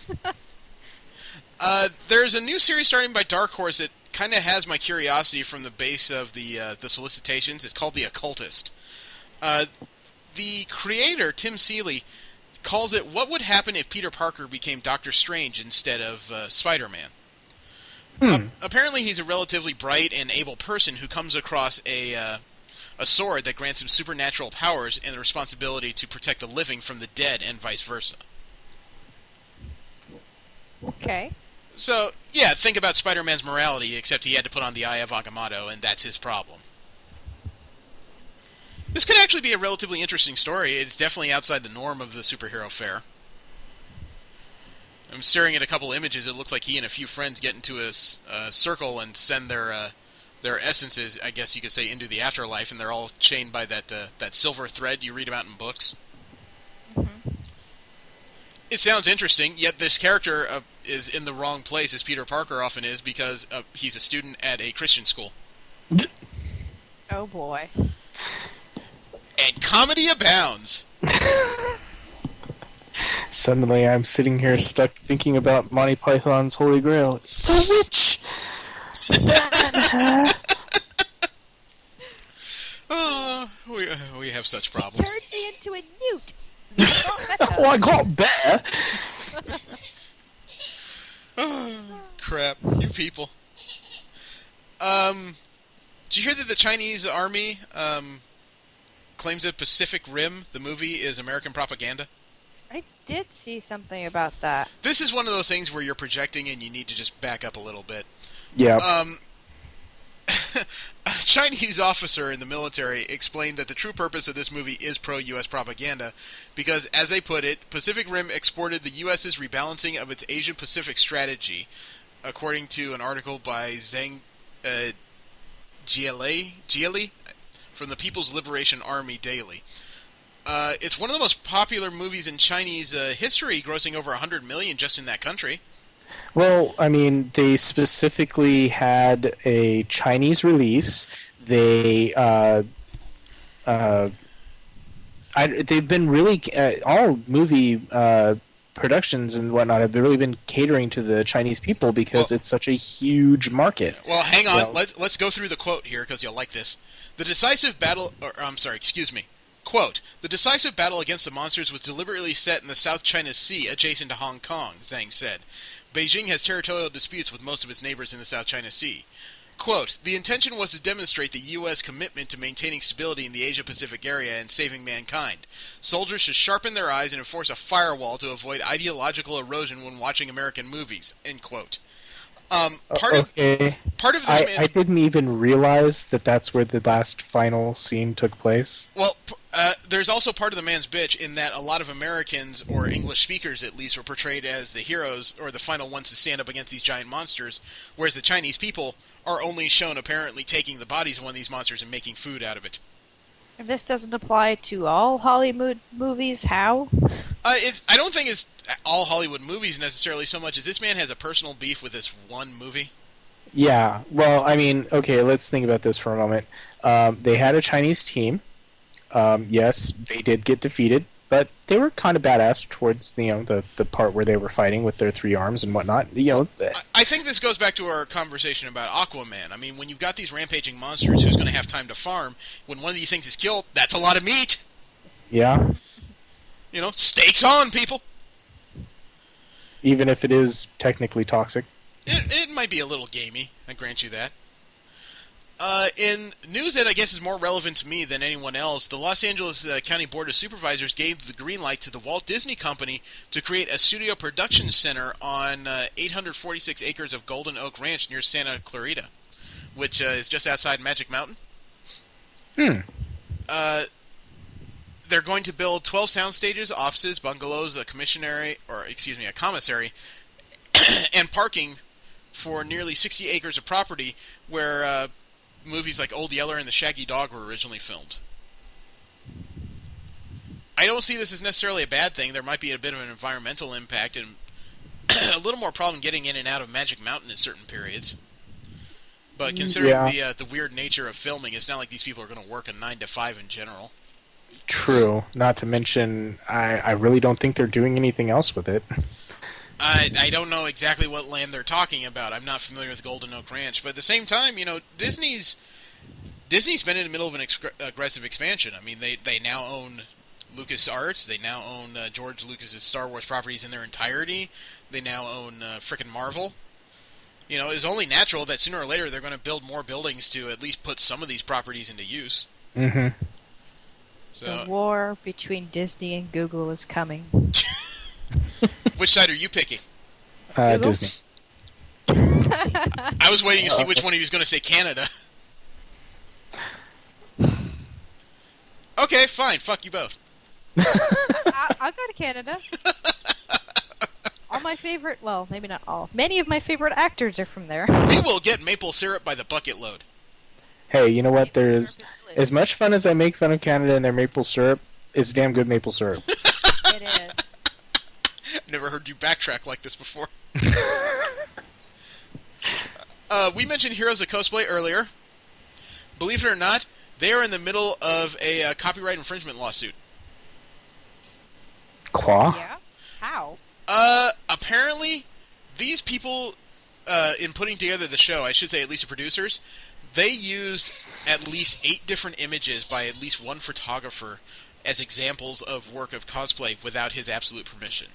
There's a new series starting by Dark Horse that kind of has my curiosity from the base of the solicitations. It's called The Occultist. The creator, Tim Seeley, calls it "What would happen if Peter Parker became Doctor Strange instead of Spider-Man?" Apparently, he's a relatively bright and able person who comes across a sword that grants him supernatural powers and the responsibility to protect the living from the dead and vice versa. Okay. So, yeah, think about Spider-Man's morality, except he had to put on the Eye of Agamotto, and that's his problem. This could actually be a relatively interesting story. It's definitely outside the norm of the superhero fare. I'm staring at a couple images. It looks like he and a few friends get into a circle and send their essences, I guess you could say, into the afterlife, and they're all chained by that silver thread you read about in books. Mm-hmm. It sounds interesting, yet this character is in the wrong place, as Peter Parker often is, because he's a student at a Christian school. Oh boy. And comedy abounds! Suddenly I'm sitting here stuck thinking about Monty Python's Holy Grail. It's a witch! Oh, we have such problems. Turned me into a newt. Oh, I got better! Crap, you people. Did you hear that the Chinese army claims that Pacific Rim, the movie, is American propaganda? I did see something about that. This is one of those things where you're projecting and you need to just back up a little bit. Yeah. A Chinese officer in the military explained that the true purpose of this movie is pro-U.S. propaganda because, as they put it, Pacific Rim exported the U.S.'s rebalancing of its Asian-Pacific strategy, according to an article by Zhang Jieli from the People's Liberation Army Daily. It's one of the most popular movies in Chinese history, grossing over $100 million just in that country. Well, I mean, they specifically had a Chinese release. They've been really all movie productions and whatnot have really been catering to the Chinese people because it's such a huge market. Well, hang on. Let's go through the quote here because you'll like this. The decisive battle, Quote, the decisive battle against the monsters was deliberately set in the South China Sea adjacent to Hong Kong, Zhang said. Beijing has territorial disputes with most of its neighbors in the South China Sea. Quote, the intention was to demonstrate the U.S. commitment to maintaining stability in the Asia-Pacific area and saving mankind. Soldiers should sharpen their eyes and enforce a firewall to avoid ideological erosion when watching American movies, end quote. Part of this I didn't even realize that that's where the last final scene took place. Well, there's also part of the man's bitch in that a lot of Americans, or English speakers at least, were portrayed as the heroes or the final ones to stand up against these giant monsters, whereas the Chinese people are only shown apparently taking the bodies of one of these monsters and making food out of it. If this doesn't apply to all Hollywood movies, how? I don't think it's all Hollywood movies necessarily so much as this man has a personal beef with this one movie. Yeah, well, I mean, okay, let's think about this for a moment. They had a Chinese team. Yes, they did get defeated, but they were kind of badass towards the part where they were fighting with their 3 arms and whatnot. I think this goes back to our conversation about Aquaman. I mean, when you've got these rampaging monsters, who's going to have time to farm? When one of these things is killed, that's a lot of meat. Yeah. Steaks on, people. Even if it is technically toxic. It might be a little gamey, I grant you that. In news that I guess is more relevant to me than anyone else, the Los Angeles County Board of Supervisors gave the green light to the Walt Disney Company to create a studio production center on 846 acres of Golden Oak Ranch near Santa Clarita, which is just outside Magic Mountain. They're going to build 12 sound stages, offices, bungalows, a commissary, and parking for nearly 60 acres of property where movies like Old Yeller and The Shaggy Dog were originally filmed. I don't see this as necessarily a bad thing. There might be a bit of an environmental impact and a little more problem getting in and out of Magic Mountain at certain periods. But considering the weird nature of filming, it's not like these people are going to work a 9 to 5 in general. True. Not to mention, I really don't think they're doing anything else with it. I don't know exactly what land they're talking about. I'm not familiar with Golden Oak Ranch. But at the same time, Disney's been in the middle of an aggressive expansion. I mean, they now own LucasArts. They now own George Lucas's Star Wars properties in their entirety. They now own frickin' Marvel. It's only natural that sooner or later they're going to build more buildings to at least put some of these properties into use. Mm-hmm. So, the war between Disney and Google is coming. which side are you picking? Disney. I was waiting to see which one he was going to say Canada. Okay, fine. Fuck you both. I'll go to Canada. All my favorite, well, maybe not all. Many of my favorite actors are from there. We will get maple syrup by the bucket load. Hey, you know what? There's as much fun as I make fun of Canada and their maple syrup. It's damn good maple syrup. It is. Never heard you backtrack like this before. We mentioned Heroes of Cosplay earlier. Believe it or not, they are in the middle of a copyright infringement lawsuit. Qua? Yeah? How? Apparently, these people, in putting together the show, I should say at least the producers, they used at least 8 different images by at least one photographer as examples of work of cosplay without his absolute permission.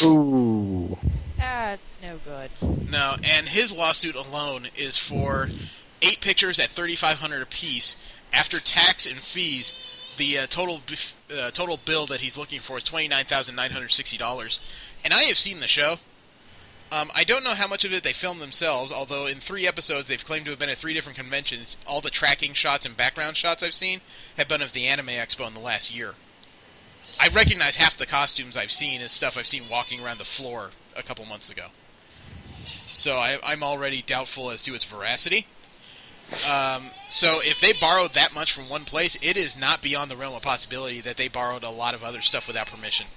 Ooh. That's no good. No, and his lawsuit alone is for 8 pictures at $3,500 a piece. After tax and fees, the total bill that he's looking for is $29,960. And I have seen the show. I don't know how much of it they filmed themselves, although in 3 episodes they've claimed to have been at 3 different conventions. All the tracking shots and background shots I've seen have been of the Anime Expo in the last year. I recognize half the costumes I've seen as stuff I've seen walking around the floor a couple months ago. So I'm already doubtful as to its veracity. So if they borrowed that much from one place, it is not beyond the realm of possibility that they borrowed a lot of other stuff without permission.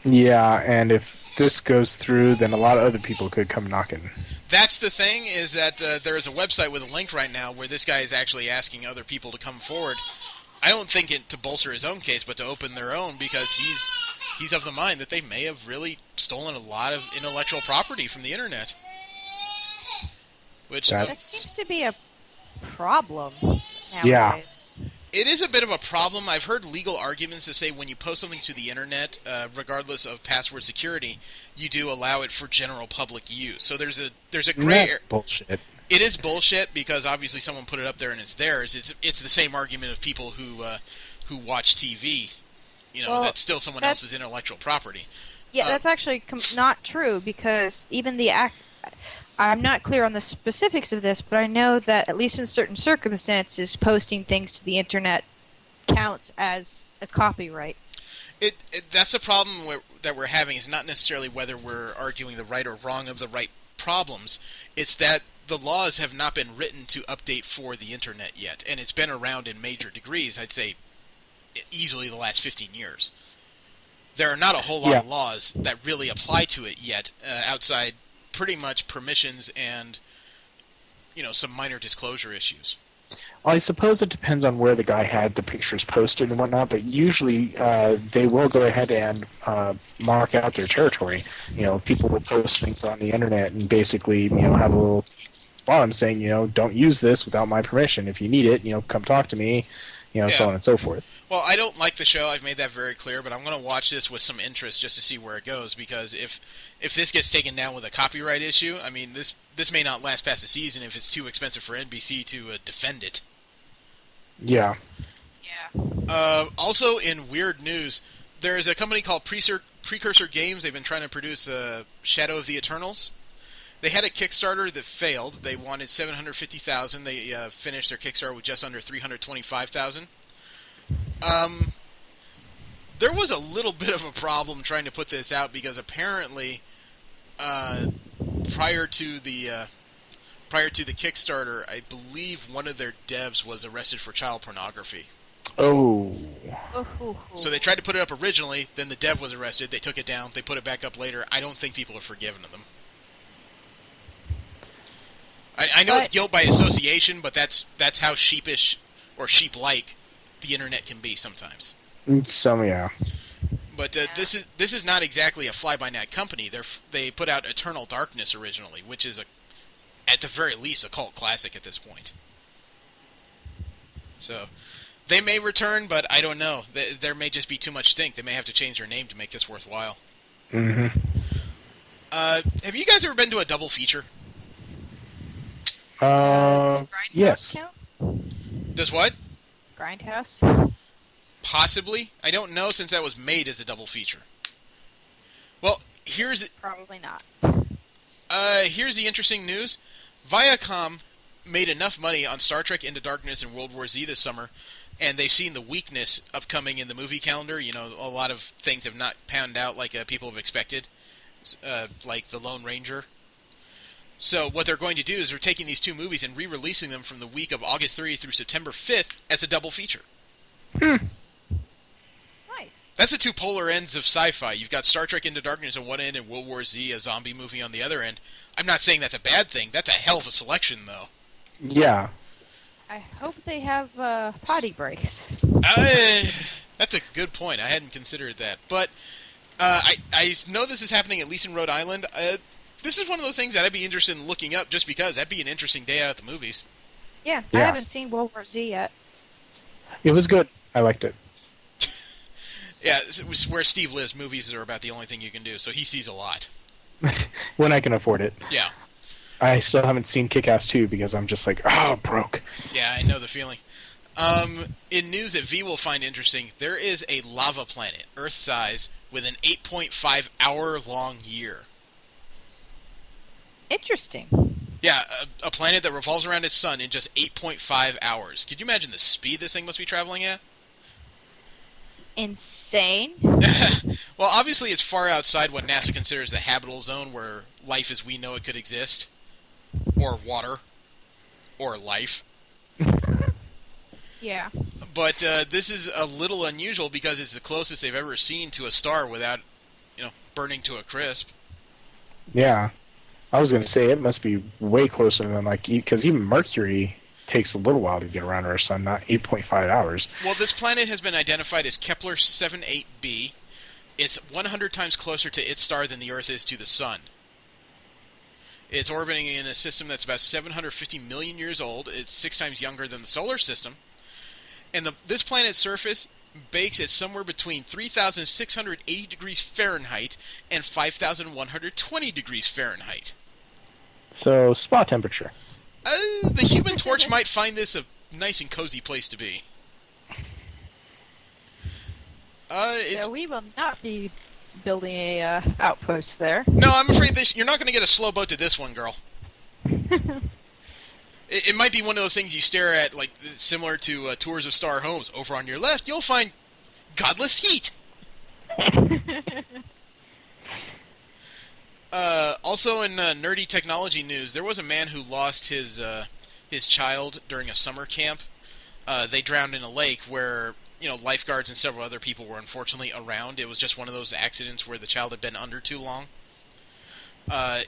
Yeah, and if this goes through, then a lot of other people could come knocking. That's the thing, is that there is a website with a link right now where this guy is actually asking other people to come forward. I don't think it to bolster his own case, but to open their own, because he's of the mind that they may have really stolen a lot of intellectual property from the internet. Which That seems to be a problem nowadays. Yeah. it is a bit of a problem. I've heard legal arguments to say when you post something to the internet, regardless of password security, you do allow it for general public use. So there's a gray area. That's bullshit. It is bullshit because obviously someone put it up there and it's theirs. It's the same argument of people who watch TV. Well, that's still someone else's intellectual property. Yeah, that's actually not true, because even I'm not clear on the specifics of this, but I know that at least in certain circumstances, posting things to the internet counts as a copyright. That's the problem that we're having. Is not necessarily whether we're arguing the right or wrong of the right problems. It's that the laws have not been written to update for the internet yet, and it's been around in major degrees. I'd say easily the last 15 years. There are not a whole lot of laws that really apply to it yet, outside pretty much permissions and some minor disclosure issues. Well, I suppose it depends on where the guy had the pictures posted and whatnot, but usually they will go ahead and mark out their territory. People will post things on the internet and basically, have a little bottom saying, don't use this without my permission. If you need it, come talk to me, so on and so forth. Well, I don't like the show. I've made that very clear, but I'm going to watch this with some interest just to see where it goes, because if this gets taken down with a copyright issue, I mean, this may not last past the season if it's too expensive for NBC to defend it. Yeah. Also, in weird news, there is a company called Precursor Games. They've been trying to produce Shadow of the Eternals. They had a Kickstarter that failed. They wanted $750,000. They finished their Kickstarter with just under $325,000. There was a little bit of a problem trying to put this out because apparently, prior to the Kickstarter, I believe one of their devs was arrested for child pornography. Oh. So they tried to put it up originally, then the dev was arrested, they took it down, they put it back up later. I don't think people are forgiven them. I know it's guilt by association, but that's how sheepish or sheep-like the internet can be sometimes. Yeah. But this is not exactly a fly-by-night company. They put out Eternal Darkness originally, which is at the very least a cult classic at this point. So they may return, but I don't know. There may just be too much stink. They may have to change their name to make this worthwhile. Mm-hmm. Have you guys ever been to a double feature? Yes. Does what? Grindhouse? Possibly. I don't know, since that was made as a double feature. Well, Probably not. Here's the interesting news. Viacom made enough money on Star Trek Into Darkness and World War Z this summer, and they've seen the weakness upcoming in the movie calendar. A lot of things have not panned out like people have expected, like The Lone Ranger. So what they're going to do is they're taking these two movies and re-releasing them from the week of August 30th through September 5th as a double feature. Nice. That's the two polar ends of sci-fi. You've got Star Trek Into Darkness on one end and World War Z, a zombie movie, on the other end. I'm not saying that's a bad thing. That's a hell of a selection, though. Yeah. I hope they have potty breaks. That's a good point. I hadn't considered that. But I know this is happening at least in Rhode Island. This is one of those things that I'd be interested in looking up just because that'd be an interesting day out at the movies. Yeah, I haven't seen World War Z yet. It was good. I liked it. Yeah, where Steve lives, movies are about the only thing you can do, so he sees a lot. When I can afford it. Yeah. I still haven't seen Kick-Ass 2 because I'm just like, broke. Yeah, I know the feeling. In news that V will find interesting, there is a lava planet, Earth-size, with an 8.5-hour-long year. Interesting. Yeah, a planet that revolves around its sun in just 8.5 hours. Could you imagine the speed this thing must be traveling at? Insane. Well, obviously it's far outside what NASA considers the habitable zone where life as we know it could exist. Or water. Or life. Yeah. But this is a little unusual because it's the closest they've ever seen to a star without, burning to a crisp. Yeah. I was going to say it must be way closer than, because even Mercury takes a little while to get around our sun, not 8.5 hours. Well, this planet has been identified as Kepler 78b. It's 100 times closer to its star than the Earth is to the sun. It's orbiting in a system that's about 750 million years old. It's 6 times younger than the solar system. And this planet's surface bakes at somewhere between 3,680 degrees Fahrenheit and 5,120 degrees Fahrenheit. So, spa temperature. The Human Torch might find this a nice and cozy place to be. So we will not be building a outpost there. No, I'm afraid you're not going to get a slow boat to this one, girl. It might be one of those things you stare at, similar to Tours of Star Homes. Over on your left, you'll find godless heat. Also in nerdy technology news, there was a man who lost his child during a summer camp. They drowned in a lake where, lifeguards and several other people were unfortunately around. It was just one of those accidents where the child had been under too long.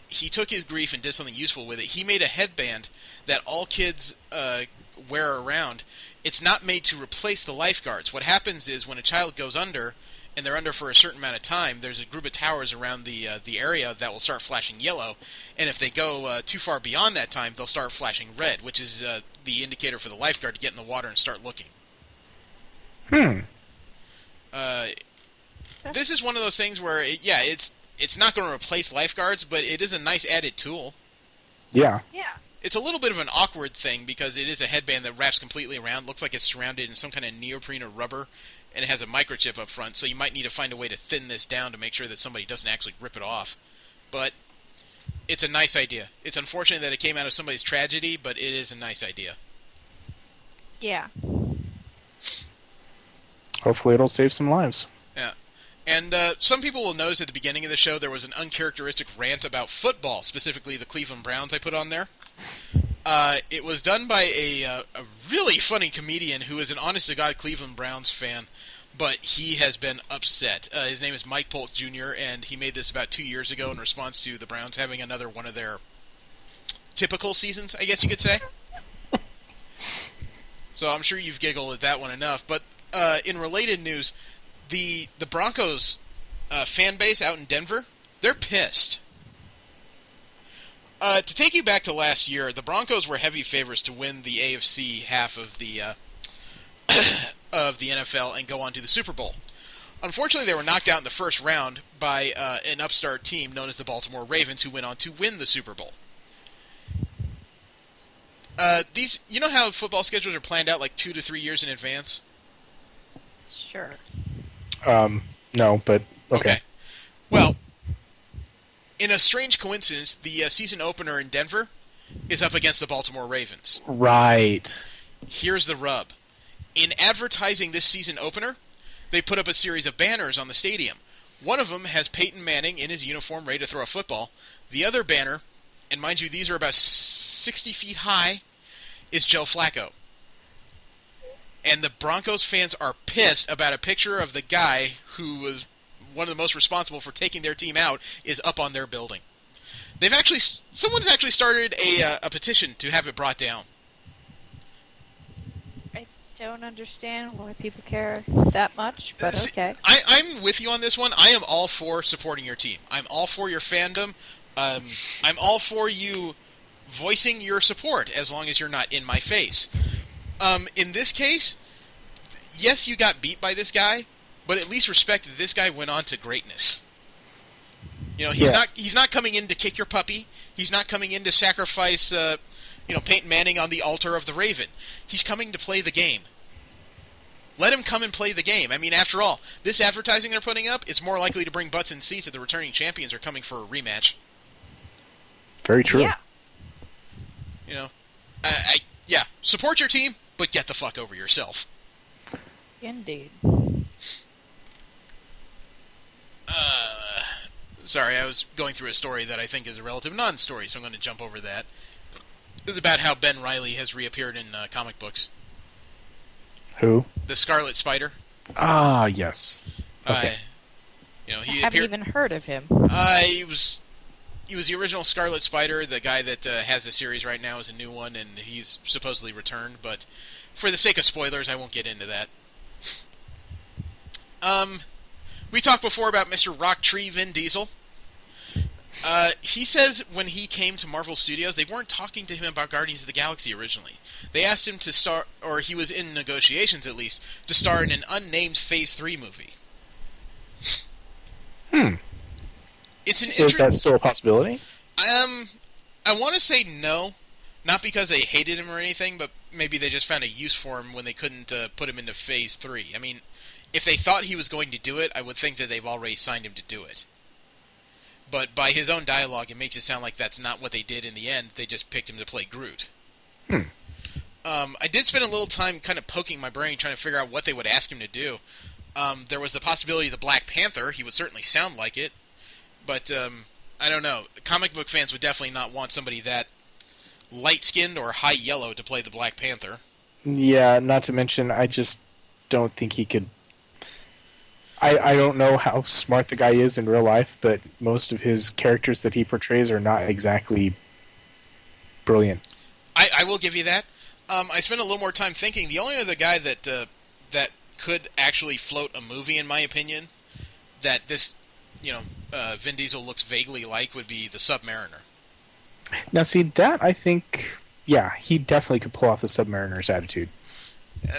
he took his grief and did something useful with it. He made a headband that all kids wear around. It's not made to replace the lifeguards. What happens is when a child goes under, and they're under for a certain amount of time, there's a group of towers around the area that will start flashing yellow, and if they go too far beyond that time, they'll start flashing red, which is the indicator for the lifeguard to get in the water and start looking. This is one of those things where, it's not going to replace lifeguards, but it is a nice added tool. Yeah. It's a little bit of an awkward thing because it is a headband that wraps completely around. Looks like it's surrounded in some kind of neoprene or rubber, and it has a microchip up front, so you might need to find a way to thin this down to make sure that somebody doesn't actually rip it off. But it's a nice idea. It's unfortunate that it came out of somebody's tragedy, but it is a nice idea. Yeah. Hopefully it'll save some lives. Yeah. And some people will notice at the beginning of the show there was an uncharacteristic rant about football, specifically the Cleveland Browns I put on there. It was done by a really funny comedian who is an honest-to-God Cleveland Browns fan, but he has been upset. His name is Mike Polk Jr., and he made this about 2 years ago in response to the Browns having another one of their typical seasons, I guess you could say. So I'm sure you've giggled at that one enough. But in related news, the Broncos fan base out in Denver, they're pissed. To take you back to last year, the Broncos were heavy favorites to win the AFC half of the of the NFL and go on to the Super Bowl. Unfortunately, they were knocked out in the first round by an upstart team known as the Baltimore Ravens, who went on to win the Super Bowl. You know how football schedules are planned out like 2 to 3 years in advance? Sure. No, but okay. Well, in a strange coincidence, the season opener in Denver is up against the Baltimore Ravens. Right. Here's the rub. In advertising this season opener, they put up a series of banners on the stadium. One of them has Peyton Manning in his uniform ready to throw a football. The other banner, and mind you, these are about 60 feet high, is Joe Flacco. And the Broncos fans are pissed about a picture of the guy who was one of the most responsible for taking their team out is up on their building. Someone's actually started a petition to have it brought down. I don't understand why people care that much, but okay. I'm with you on this one. I am all for supporting your team. I'm all for your fandom. I'm all for you voicing your support as long as you're not in my face. In this case, yes, you got beat by this guy, but at least respect that this guy went on to greatness. You know, he's not coming in to kick your puppy. He's not coming in to sacrifice, Peyton Manning on the altar of the Raven. He's coming to play the game. Let him come and play the game. I mean, after all, this advertising they're putting up, it's more likely to bring butts in seats if the returning champions are coming for a rematch. Very true. Yeah. You know, support your team, but get the fuck over yourself. Indeed. Sorry, I was going through a story that I think is a relative non-story, so I'm going to jump over that. This is about how Ben Reilly has reappeared in comic books. Who? The Scarlet Spider. Ah, yes. Okay. He I haven't even heard of him. He was the original Scarlet Spider. The guy that has the series right now is a new one, and he's supposedly returned. But for the sake of spoilers, I won't get into that. We talked before about Mr. Rocktree Vin Diesel. He says when he came to Marvel Studios, they weren't talking to him about Guardians of the Galaxy originally. They asked him to star, or he was in negotiations at least, to star in an unnamed Phase 3 movie. It's an Is that still a possibility? I want to say no. Not because they hated him or anything, but maybe they just found a use for him when they couldn't put him into Phase 3. I mean, if they thought he was going to do it, I would think that they've already signed him to do it. But by his own dialogue, it makes it sound like that's not what they did in the end. They just picked him to play Groot. I did spend a little time kind of poking my brain trying to figure out what they would ask him to do. There was the possibility of the Black Panther. He would certainly sound like it. But, I don't know. Comic book fans would definitely not want somebody that light-skinned or high yellow to play the Black Panther. Yeah, not to mention, I just don't think he could... I don't know how smart the guy is in real life, but most of his characters that he portrays are not exactly brilliant. I will give you that. I spent a little more time thinking. The only other guy that could actually float a movie, in my opinion, that this, Vin Diesel looks vaguely like would be the Submariner. Now, see, that I think, yeah, he definitely could pull off the Submariner's attitude.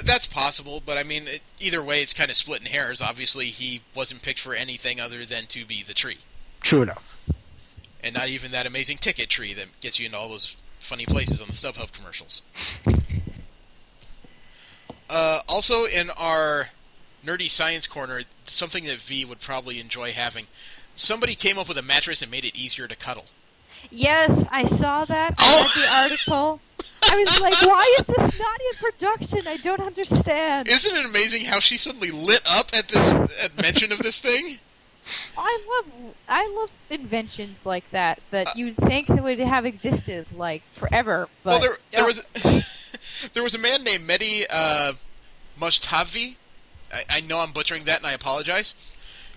That's possible, but I mean, either way, it's kind of splitting hairs. Obviously, he wasn't picked for anything other than to be the tree. True enough. And not even that amazing ticket tree that gets you into all those funny places on the StubHub commercials. Also, in our nerdy science corner, something that V would probably enjoy having, somebody came up with a mattress and made it easier to cuddle. Yes, I saw that. I read the article. I was like, why is this not in production? I don't understand. Isn't it amazing how she suddenly lit up at mention of this thing? I love inventions like that you'd think would have existed like forever. But well, there was there was a man named Mehdi Mushtavi. I know I'm butchering that, and I apologize.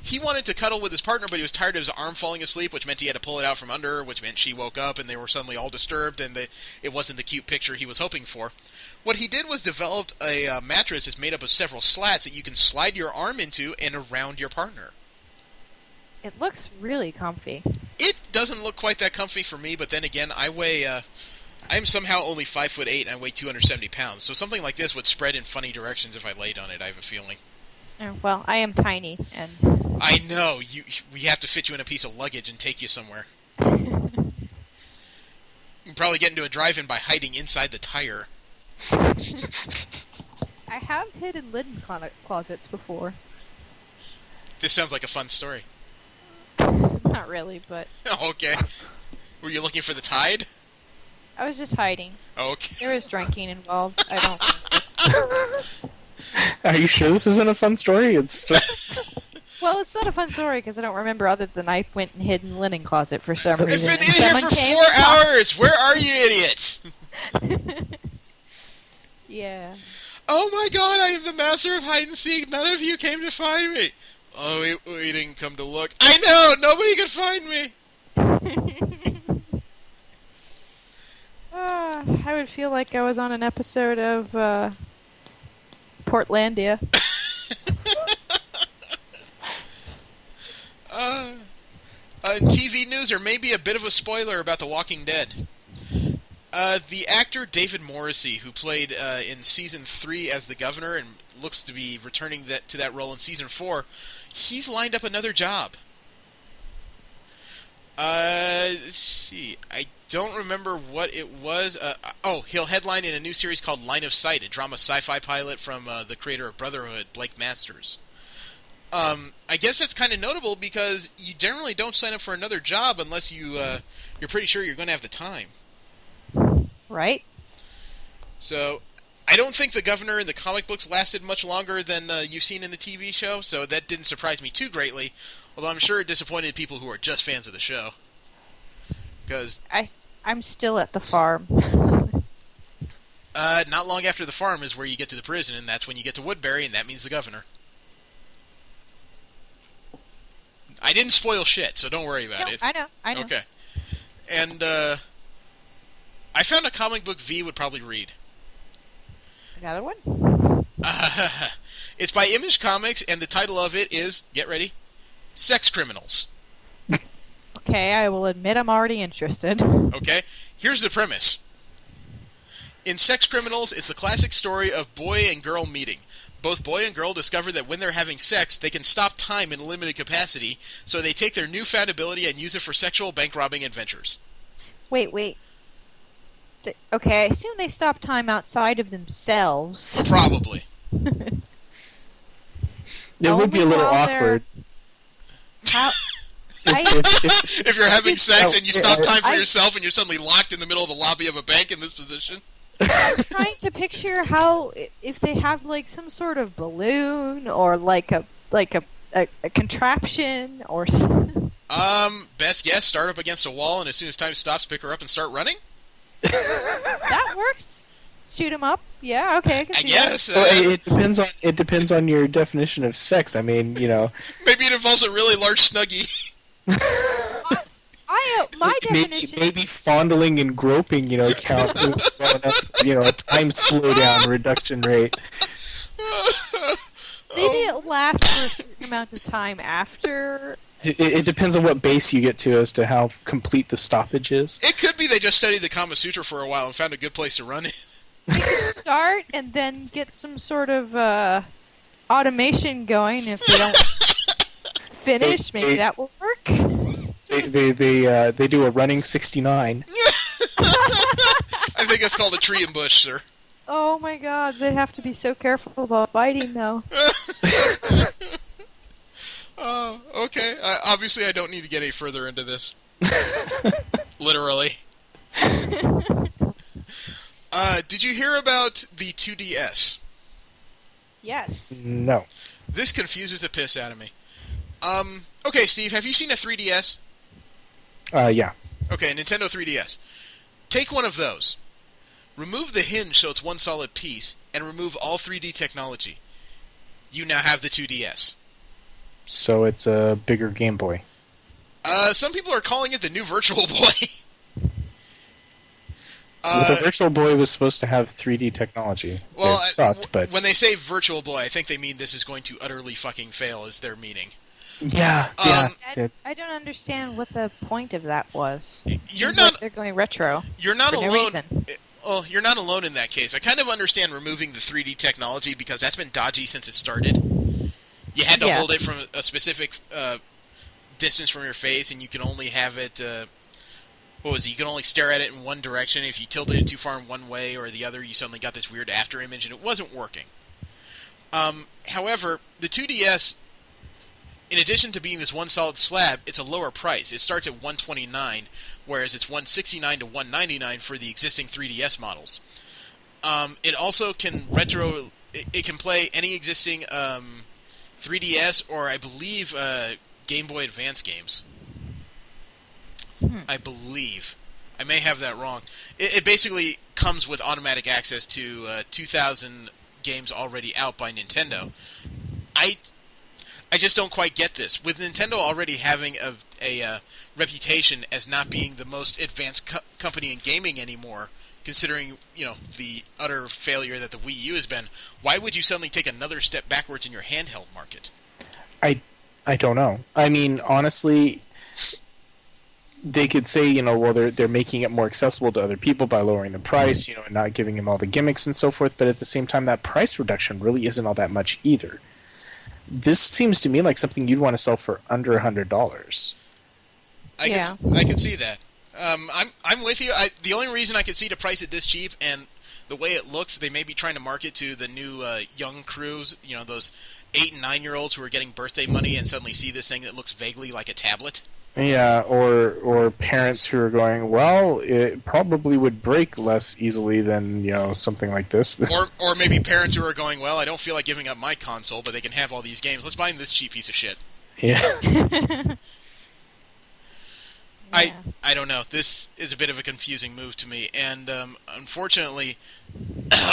He wanted to cuddle with his partner, but he was tired of his arm falling asleep, which meant he had to pull it out from under her, which meant she woke up, and they were suddenly all disturbed, and it wasn't the cute picture he was hoping for. What he did was developed a mattress that's made up of several slats that you can slide your arm into and around your partner. It looks really comfy. It doesn't look quite that comfy for me, but then again, I'm somehow only 5'8" and I weigh 270 pounds, so something like this would spread in funny directions if I laid on it, I have a feeling. Well, I am tiny, and... I know, we have to fit you in a piece of luggage and take you somewhere. You can probably get into a drive-in by hiding inside the tire. I have hid in linen closets before. This sounds like a fun story. Not really, but... Okay. Were you looking for the tide? I was just hiding. Okay. There was drinking involved. I don't... Are you sure this isn't a fun story? It's just... Well, it's not a fun story because I don't remember other than I went and hid in the linen closet for some reason. I've been in here for 4 hours! Where are you idiots? Yeah. Oh my god, I am the master of hide and seek. None of you came to find me. Oh, we didn't come to look. I know! Nobody could find me! I would feel like I was on an episode of Portlandia. In TV news, or maybe a bit of a spoiler about The Walking Dead. The actor David Morrissey, who played in Season 3 as the governor and looks to be returning to that role in Season 4, he's lined up another job. Let's see. I don't remember what it was. He'll headline in a new series called Line of Sight, a drama sci-fi pilot from the creator of Brotherhood, Blake Masters. I guess that's kind of notable because you generally don't sign up for another job unless you're pretty sure you're going to have the time. Right. So, I don't think the governor in the comic books lasted much longer than you've seen in the TV show, so that didn't surprise me too greatly, although I'm sure it disappointed people who are just fans of the show. Because I'm still at the farm. Not long after the farm is where you get to the prison, and that's when you get to Woodbury, and that means the governor. I didn't spoil shit, so don't worry about it. I know. Okay. And, I found a comic book V would probably read. Another one? It's by Image Comics, and the title of it is, get ready, Sex Criminals. Okay, I will admit I'm already interested. Okay, here's the premise. In Sex Criminals, it's the classic story of boy and girl meeting. Both boy and girl discover that when they're having sex, they can stop time in a limited capacity, so they take their newfound ability and use it for sexual bank-robbing adventures. Wait. Okay, I assume they stop time outside of themselves. Probably. It would be a little awkward. If you're having sex and you stop time for yourself and you're suddenly locked in the middle of the lobby of a bank in this position. I'm trying to picture how, if they have like some sort of balloon or like a contraption or something. Best guess, start up against a wall, and as soon as time stops, pick her up and start running? That works. Shoot 'em up? Yeah, okay, I can I see guess. Well, it depends on your definition of sex. I mean, you know, Maybe it involves a really large snuggie. that. My definition. maybe fondling and groping, you know, count well enough, you know, a time slowdown reduction rate. Maybe it lasts for a certain amount of time after. It depends on what base you get to as to how complete the stoppage is. It could be they just studied the Kama Sutra for a while and found a good place to run it. You can start and then get some sort of automation going. If they don't finish, maybe that will work. They do a running 69. I think that's called a tree and bush, sir. Oh my god, they have to be so careful about biting, though. Okay. Obviously, I don't need to get any further into this. Literally. Did you hear about the 2DS? Yes. No. This confuses the piss out of me. Okay, Steve, have you seen a 3DS? Yeah. Okay, Nintendo 3DS. Take one of those. Remove the hinge so it's one solid piece, and remove all 3D technology. You now have the 2DS. So it's a bigger Game Boy. Some people are calling it the new Virtual Boy. The Virtual Boy was supposed to have 3D technology. Well, it sucked, but when they say Virtual Boy, I think they mean this is going to utterly fucking fail, is their meaning. yeah. I don't understand what the point of that was. You're Seems not. like they're going retro. You're not for no alone. reason. Well, you're not alone in that case. I kind of understand removing the 3D technology because that's been dodgy since it started. You had to hold it from a specific distance from your face, and you can only have it. What was it? You can only stare at it in one direction. If you tilted it too far in one way or the other, you suddenly got this weird after image, and it wasn't working. However, the 2DS, in addition to being this one solid slab, it's a lower price. It starts at $129, whereas it's $169 to $199 for the existing 3DS models. It also can It can play any existing 3DS or I believe Game Boy Advance games. I believe. I may have that wrong. It basically comes with automatic access to 2,000 games already out by Nintendo. I just don't quite get this. With Nintendo already having a reputation as not being the most advanced company in gaming anymore, considering, you know, the utter failure that the Wii U has been, why would you suddenly take another step backwards in your handheld market? I don't know. I mean, honestly, they could say, you know, well, they're making it more accessible to other people by lowering the price, you know, and not giving them all the gimmicks and so forth, but at the same time, that price reduction really isn't all that much either. This seems to me like something you'd want to sell for under $100. I can see that. I'm with you. The only reason I could see to price it this cheap, and the way it looks, they may be trying to market to the new young crews, you know, those 8 and 9-year-olds who are getting birthday money and suddenly see this thing that looks vaguely like a tablet. Yeah, or parents who are going, well, it probably would break less easily than, you know, something like this. or maybe parents who are going, well, I don't feel like giving up my console, but they can have all these games. Let's buy them this cheap piece of shit. Yeah. I don't know. This is a bit of a confusing move to me, and unfortunately,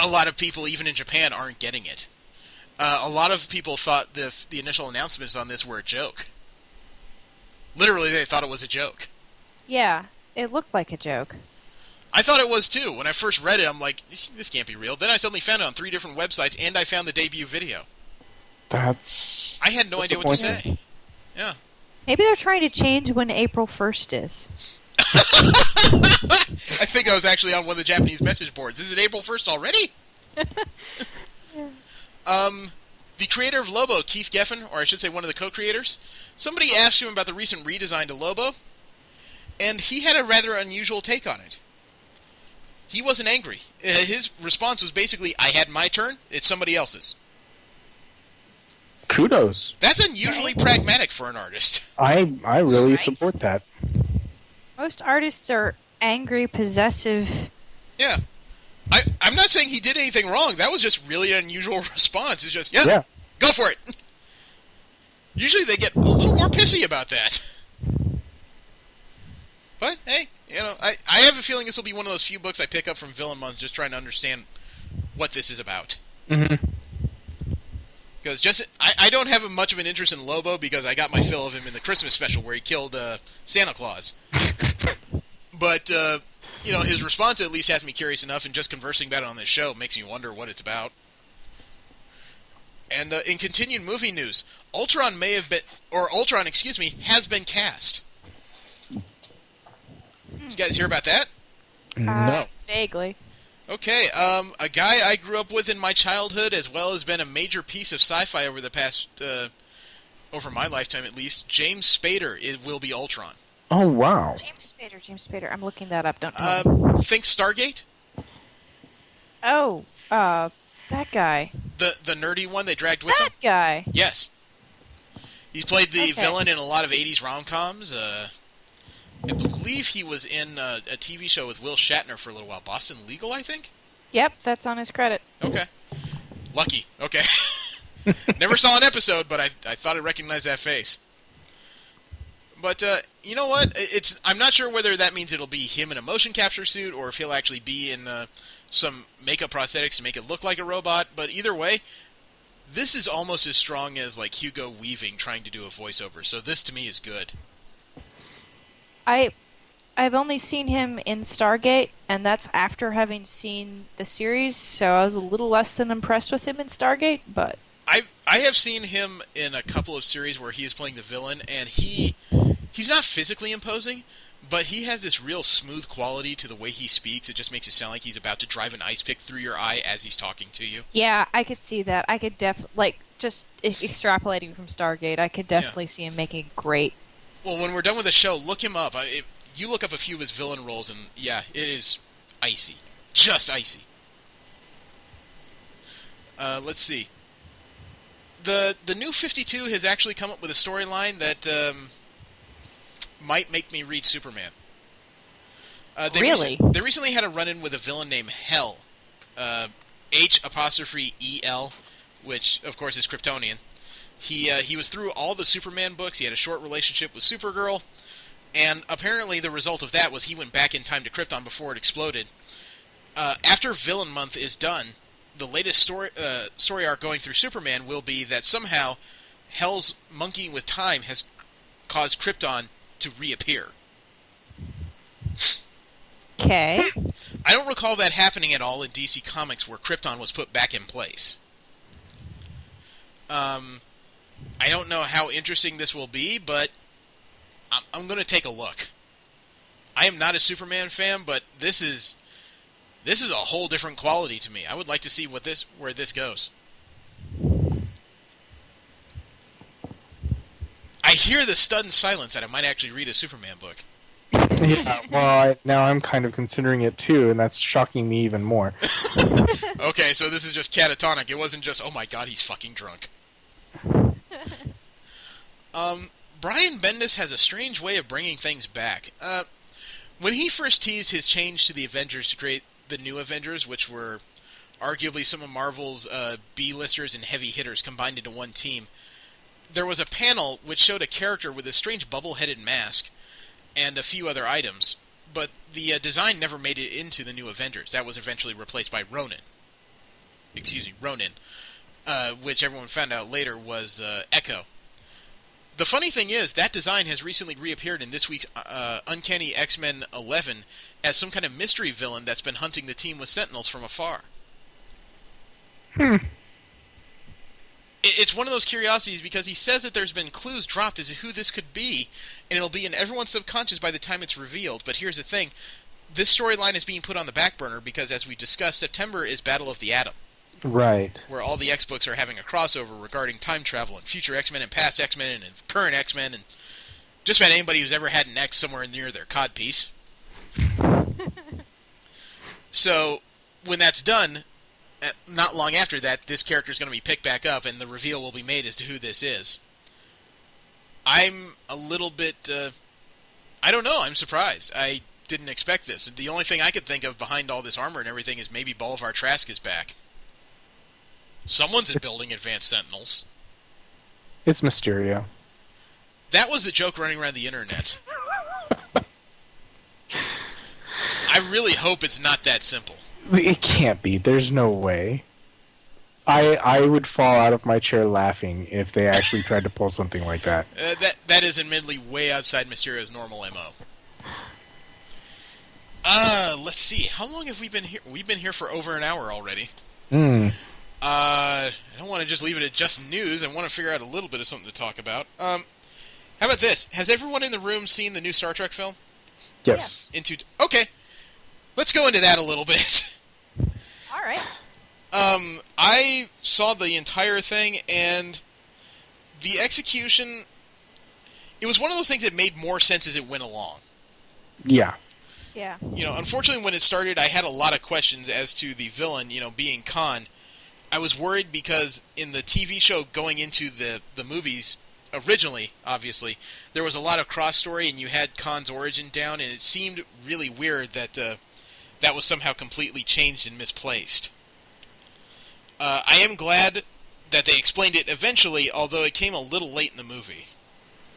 a lot of people, even in Japan, aren't getting it. A lot of people thought the initial announcements on this were a joke. Literally, they thought it was a joke. Yeah, it looked like a joke. I thought it was too. When I first read it, I'm like, this can't be real. Then I suddenly found it on 3 different websites, and I found the debut video. That's... I had no idea what to say. Yeah. Maybe they're trying to change when April 1st is. I think I was actually on one of the Japanese message boards. Is it April 1st already? The creator of Lobo, Keith Geffen, or I should say one of the co-creators, somebody asked him about the recent redesign to Lobo, and he had a rather unusual take on it. He wasn't angry. His response was basically, I had my turn, it's somebody else's. Kudos. That's unusually pragmatic for an artist. I really support that. Most artists are angry, possessive. Yeah. I'm not saying he did anything wrong. That was just really an unusual response. It's just, yeah, go for it. Usually they get a little more pissy about that. But, hey, you know, I have a feeling this will be one of those few books I pick up from Villain Month just trying to understand what this is about. Mm-hmm. Because I don't have much of an interest in Lobo because I got my fill of him in the Christmas special where he killed Santa Claus. But, his response at least has me curious enough, and just conversing about it on this show makes me wonder what it's about. And in continued movie news, Ultron has been cast. Did you guys hear about that? No. Vaguely. Okay, a guy I grew up with in my childhood, as well as been a major piece of sci-fi over the past, over my lifetime at least, James Spader will be Ultron. Oh, wow. James Spader. I'm looking that up. Don't know. Think Stargate? Oh, that guy. The nerdy one they dragged with That them? guy. Yes. He's played the villain in a lot of 80s rom-coms. I believe he was in a TV show with Will Shatner for a little while. Boston Legal, I think? Yep, that's on his credit. Okay. Lucky. Okay. Never saw an episode, but I thought I recognized that face. But, you know what? I'm not sure whether that means it'll be him in a motion capture suit or if he'll actually be in some makeup prosthetics to make it look like a robot. But either way, this is almost as strong as, like, Hugo Weaving trying to do a voiceover. So this, to me, is good. I've only seen him in Stargate, and that's after having seen the series, so I was a little less than impressed with him in Stargate, but... I have seen him in a couple of series where he is playing the villain, and he's not physically imposing, but he has this real smooth quality to the way he speaks. It just makes it sound like he's about to drive an ice pick through your eye as he's talking to you. Yeah, I could see that. I could just extrapolating from Stargate, I could definitely see him making great. Well, when we're done with the show, look him up. You look up a few of his villain roles, and yeah, it is icy. Just icy. Let's see. The new 52 has actually come up with a storyline that might make me read Superman. Really? They recently had a run-in with a villain named Hell. H''EL, which, of course, is Kryptonian. He was through all the Superman books. He had a short relationship with Supergirl. And apparently the result of that was he went back in time to Krypton before it exploded. After Villain Month is done, the latest story arc going through Superman will be that somehow Hell's monkeying with time has caused Krypton to reappear. Okay. I don't recall that happening at all in DC Comics where Krypton was put back in place. I don't know how interesting this will be, but I'm going to take a look. I am not a Superman fan, but this is a whole different quality to me. I would like to see where this goes. I hear the stunned silence that I might actually read a Superman book. Yeah, well, now I'm kind of considering it too, and that's shocking me even more. Okay, so this is just catatonic. It wasn't just, oh my god, he's fucking drunk. Brian Bendis has a strange way of bringing things back. When he first teased his change to the Avengers to create the new Avengers, which were arguably some of Marvel's B-listers and heavy hitters combined into one team, there was a panel which showed a character with a strange bubble-headed mask and a few other items, but the design never made it into the new Avengers. That was eventually replaced by Ronin, which everyone found out later was Echo. The funny thing is, that design has recently reappeared in this week's Uncanny X-Men 11 as some kind of mystery villain that's been hunting the team with Sentinels from afar. It's one of those curiosities because he says that there's been clues dropped as to who this could be, and it'll be in everyone's subconscious by the time it's revealed. But here's the thing. This storyline is being put on the back burner because, as we discussed, September is Battle of the Atom. Right. Where all the X-books are having a crossover regarding time travel and future X-Men and past X-Men and current X-Men and just about anybody who's ever had an X somewhere near their codpiece. So, when that's done, not long after that, this character is going to be picked back up and the reveal will be made as to who this is. I'm a little bit, I don't know, I'm surprised. I didn't expect this. The only thing I could think of behind all this armor and everything is maybe Bolivar Trask is back. Someone's building advanced Sentinels. It's Mysterio. That was the joke running around the internet. I really hope it's not that simple. It can't be. There's no way. I would fall out of my chair laughing if they actually tried to pull something like that. That is admittedly way outside Mysterio's normal MO. Let's see. How long have we been here? We've been here for over an hour already. I don't want to just leave it at just news. I want to figure out a little bit of something to talk about. How about this? Has everyone in the room seen the new Star Trek film? Yes. Okay. Let's go into that a little bit. All right. I saw the entire thing, and the execution, it was one of those things that made more sense as it went along. Yeah. Yeah. Unfortunately, when it started, I had a lot of questions as to the villain, being Khan. I was worried because in the TV show going into the movies, originally, obviously, there was a lot of cross-story, and you had Khan's origin down, and it seemed really weird that that was somehow completely changed and misplaced. I am glad that they explained it eventually, although it came a little late in the movie.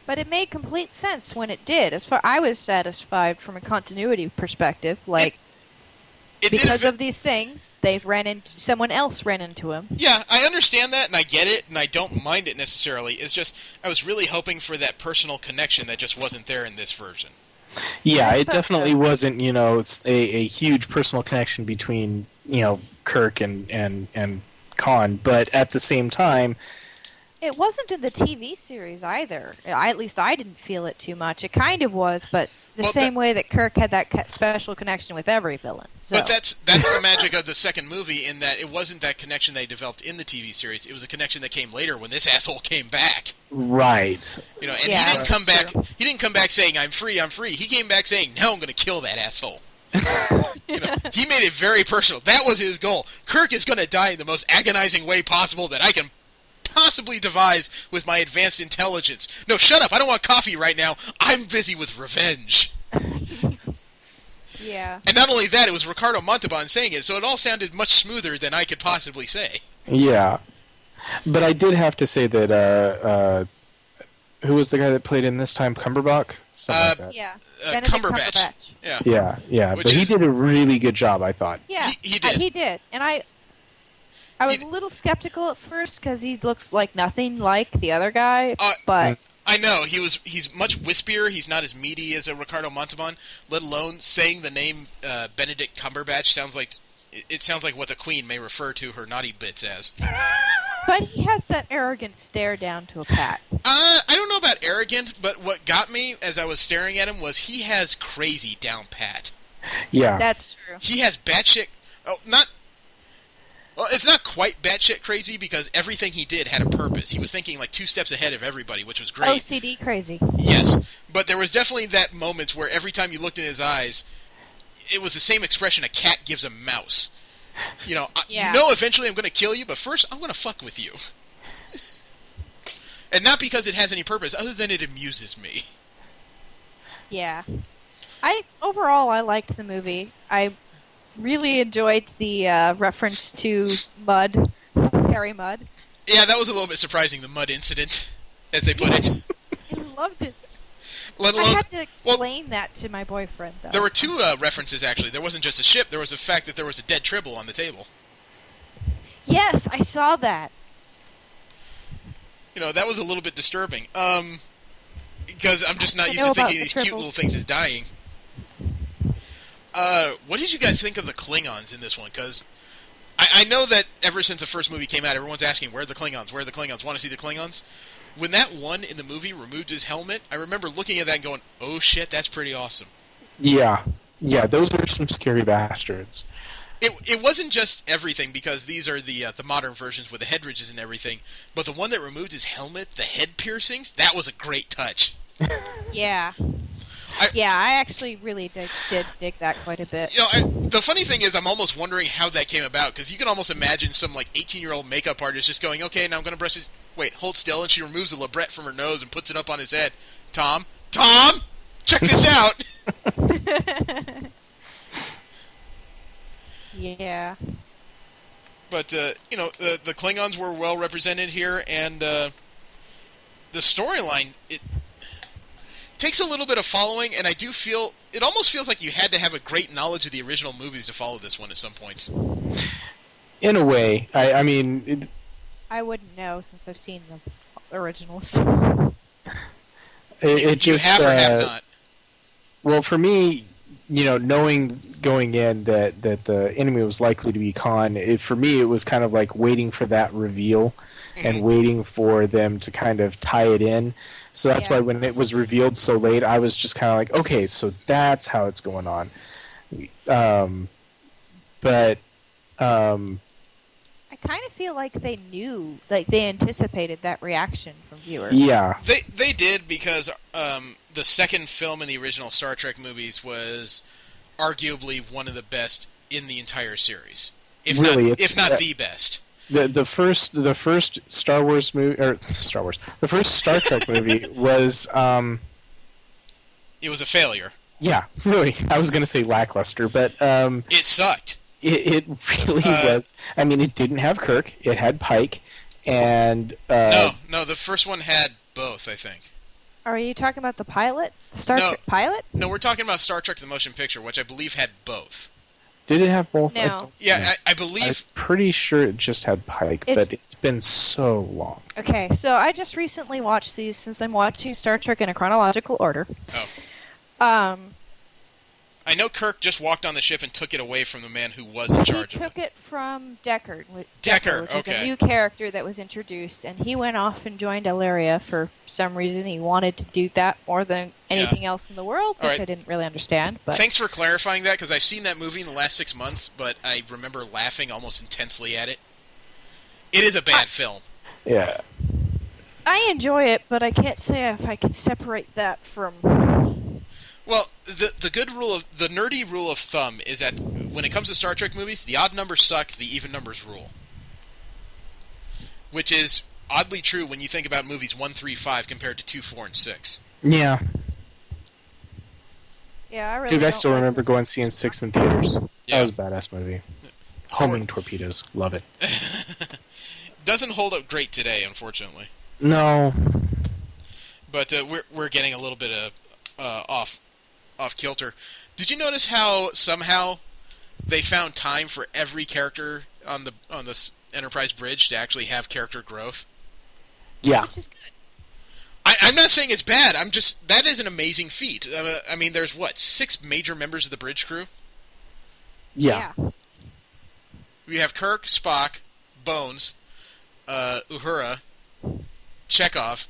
But it made complete sense when it did. As far I was satisfied from a continuity perspective, because of these things, someone else ran into him. Yeah, I understand that, and I get it, and I don't mind it necessarily. It's just, I was really hoping for that personal connection that just wasn't there in this version. Yeah, it definitely wasn't, a huge personal connection between, Kirk and Khan, but at the same time... It wasn't in the TV series either. At least I didn't feel it too much. It kind of was, but same way that Kirk had that special connection with every villain. So. But that's the magic of the second movie, in that it wasn't that connection they developed in the TV series. It was a connection that came later when this asshole came back. Right. And he didn't come back. He didn't come back saying I'm free. He came back saying, "No, I'm going to kill that asshole." He made it very personal. That was his goal. Kirk is going to die in the most agonizing way possible that I can possibly devise with my advanced intelligence. No, shut up. I don't want coffee right now. I'm busy with revenge. Yeah. And not only that, it was Ricardo Montalban saying it, so it all sounded much smoother than I could possibly say. Yeah. But I did have to say that, who was the guy that played in this time? Cumberbatch? Something like that. Yeah. Cumberbatch. Yeah. But he did a really good job, I thought. Yeah, he did. He did. And I was a little skeptical at first because he looks like nothing like the other guy, but... I know, he's much wispier, he's not as meaty as a Ricardo Montalban, let alone saying the name Benedict Cumberbatch sounds like what the Queen may refer to her naughty bits as. But he has that arrogant stare down to a pat. I don't know about arrogant, but what got me as I was staring at him was he has crazy down pat. Yeah. That's true. He has batshit... Well, it's not quite batshit crazy because everything he did had a purpose. He was thinking like 2 steps ahead of everybody, which was great. OCD crazy. Yes, but there was definitely that moment where every time you looked in his eyes, it was the same expression a cat gives a mouse. Eventually I'm going to kill you, but first I'm going to fuck with you. And not because it has any purpose, other than it amuses me. Yeah. Overall, I liked the movie. I really enjoyed the reference to Mud, Harry Mudd. Yeah, that was a little bit surprising, the mud incident, as they put it. I loved it. Let alone, I had to explain that to my boyfriend, though. There were 2 references, actually. There wasn't just a ship, there was the fact that there was a dead Tribble on the table. Yes, I saw that. That was a little bit disturbing. Because I'm just not used to thinking these cute little things as dying. What did you guys think of the Klingons in this one? Because I know that ever since the first movie came out, everyone's asking, where are the Klingons? Where are the Klingons? Want to see the Klingons? When that one in the movie removed his helmet, I remember looking at that and going, oh shit, that's pretty awesome. Yeah, those are some scary bastards. It wasn't just everything, because these are the modern versions with the head ridges and everything, but the one that removed his helmet, the head piercings, that was a great touch. Yeah. I actually really did dig that quite a bit. The funny thing is, I'm almost wondering how that came about, because you can almost imagine some 18-year-old makeup artist just going, okay, now I'm going to brush his... Wait, hold still, and she removes a labret from her nose and puts it up on his head. Tom, check this out! Yeah. But, the Klingons were well represented here, and the storyline, takes a little bit of following, and I do feel it almost feels like you had to have a great knowledge of the original movies to follow this one at some points. In a way, I mean, I wouldn't know since I've seen the originals. You just have or have not. Well, for me, knowing going in that the enemy was likely to be Khan, for me it was kind of like waiting for that reveal and waiting for them to kind of tie it in. So that's why when it was revealed so late, I was just kind of like, okay, so that's how it's going on. But I kind of feel like they knew, like they anticipated that reaction from viewers. Yeah. They did, because the second film in the original Star Trek movies was arguably one of the best in the entire series. If not the best. The first Star Wars movie, the first Star Trek movie was it was a failure. Yeah, really. I was going to say lackluster, but it sucked. It really was. I mean, it didn't have Kirk. It had Pike, and no, the first one had both, I think. Are you talking about the pilot? The Star Trek pilot? No, we're talking about Star Trek the Motion Picture, which I believe had both. Did it have both? No. I believe... I'm pretty sure it just had Pike, but it's been so long. Okay, so I just recently watched these, since I'm watching Star Trek in a chronological order. Oh. I know Kirk just walked on the ship and took it away from the man who was in charge He of took it from Deckard. Deckard, which is okay. a new character that was introduced, and he went off and joined Illyria for some reason. He wanted to do that more than anything else in the world, which I didn't really understand. But thanks for clarifying that, because I've seen that movie in the last 6 months, but I remember laughing almost intensely at it. It is a bad film. Yeah. I enjoy it, but I can't say if I can separate that from... Well, the nerdy rule of thumb is that when it comes to Star Trek movies, the odd numbers suck, the even numbers rule. Which is oddly true when you think about movies 1, 3, 5 compared to 2, 4, and 6. Yeah. Yeah, I really Dude, I don't still like remember this. going seeing 6 in theaters. Yeah. That was a badass movie. Homing torpedoes. Love it. Doesn't hold up great today, unfortunately. No. But we're getting a little bit of off kilter. Did you notice how somehow they found time for every character on the Enterprise bridge to actually have character growth? Yeah. Which is good. I'm not saying it's bad. That is an amazing feat. I mean, there's 6 major members of the bridge crew? Yeah. We have Kirk, Spock, Bones, Uhura, Chekhov,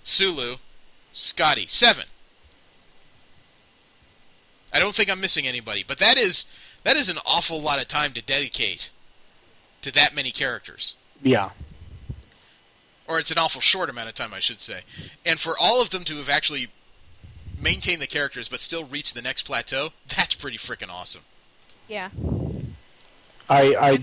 Sulu, Scotty. 7. I don't think I'm missing anybody, but that is an awful lot of time to dedicate to that many characters. Yeah. Or it's an awful short amount of time, I should say. And for all of them to have actually maintained the characters but still reach the next plateau, that's pretty freaking awesome. Yeah. I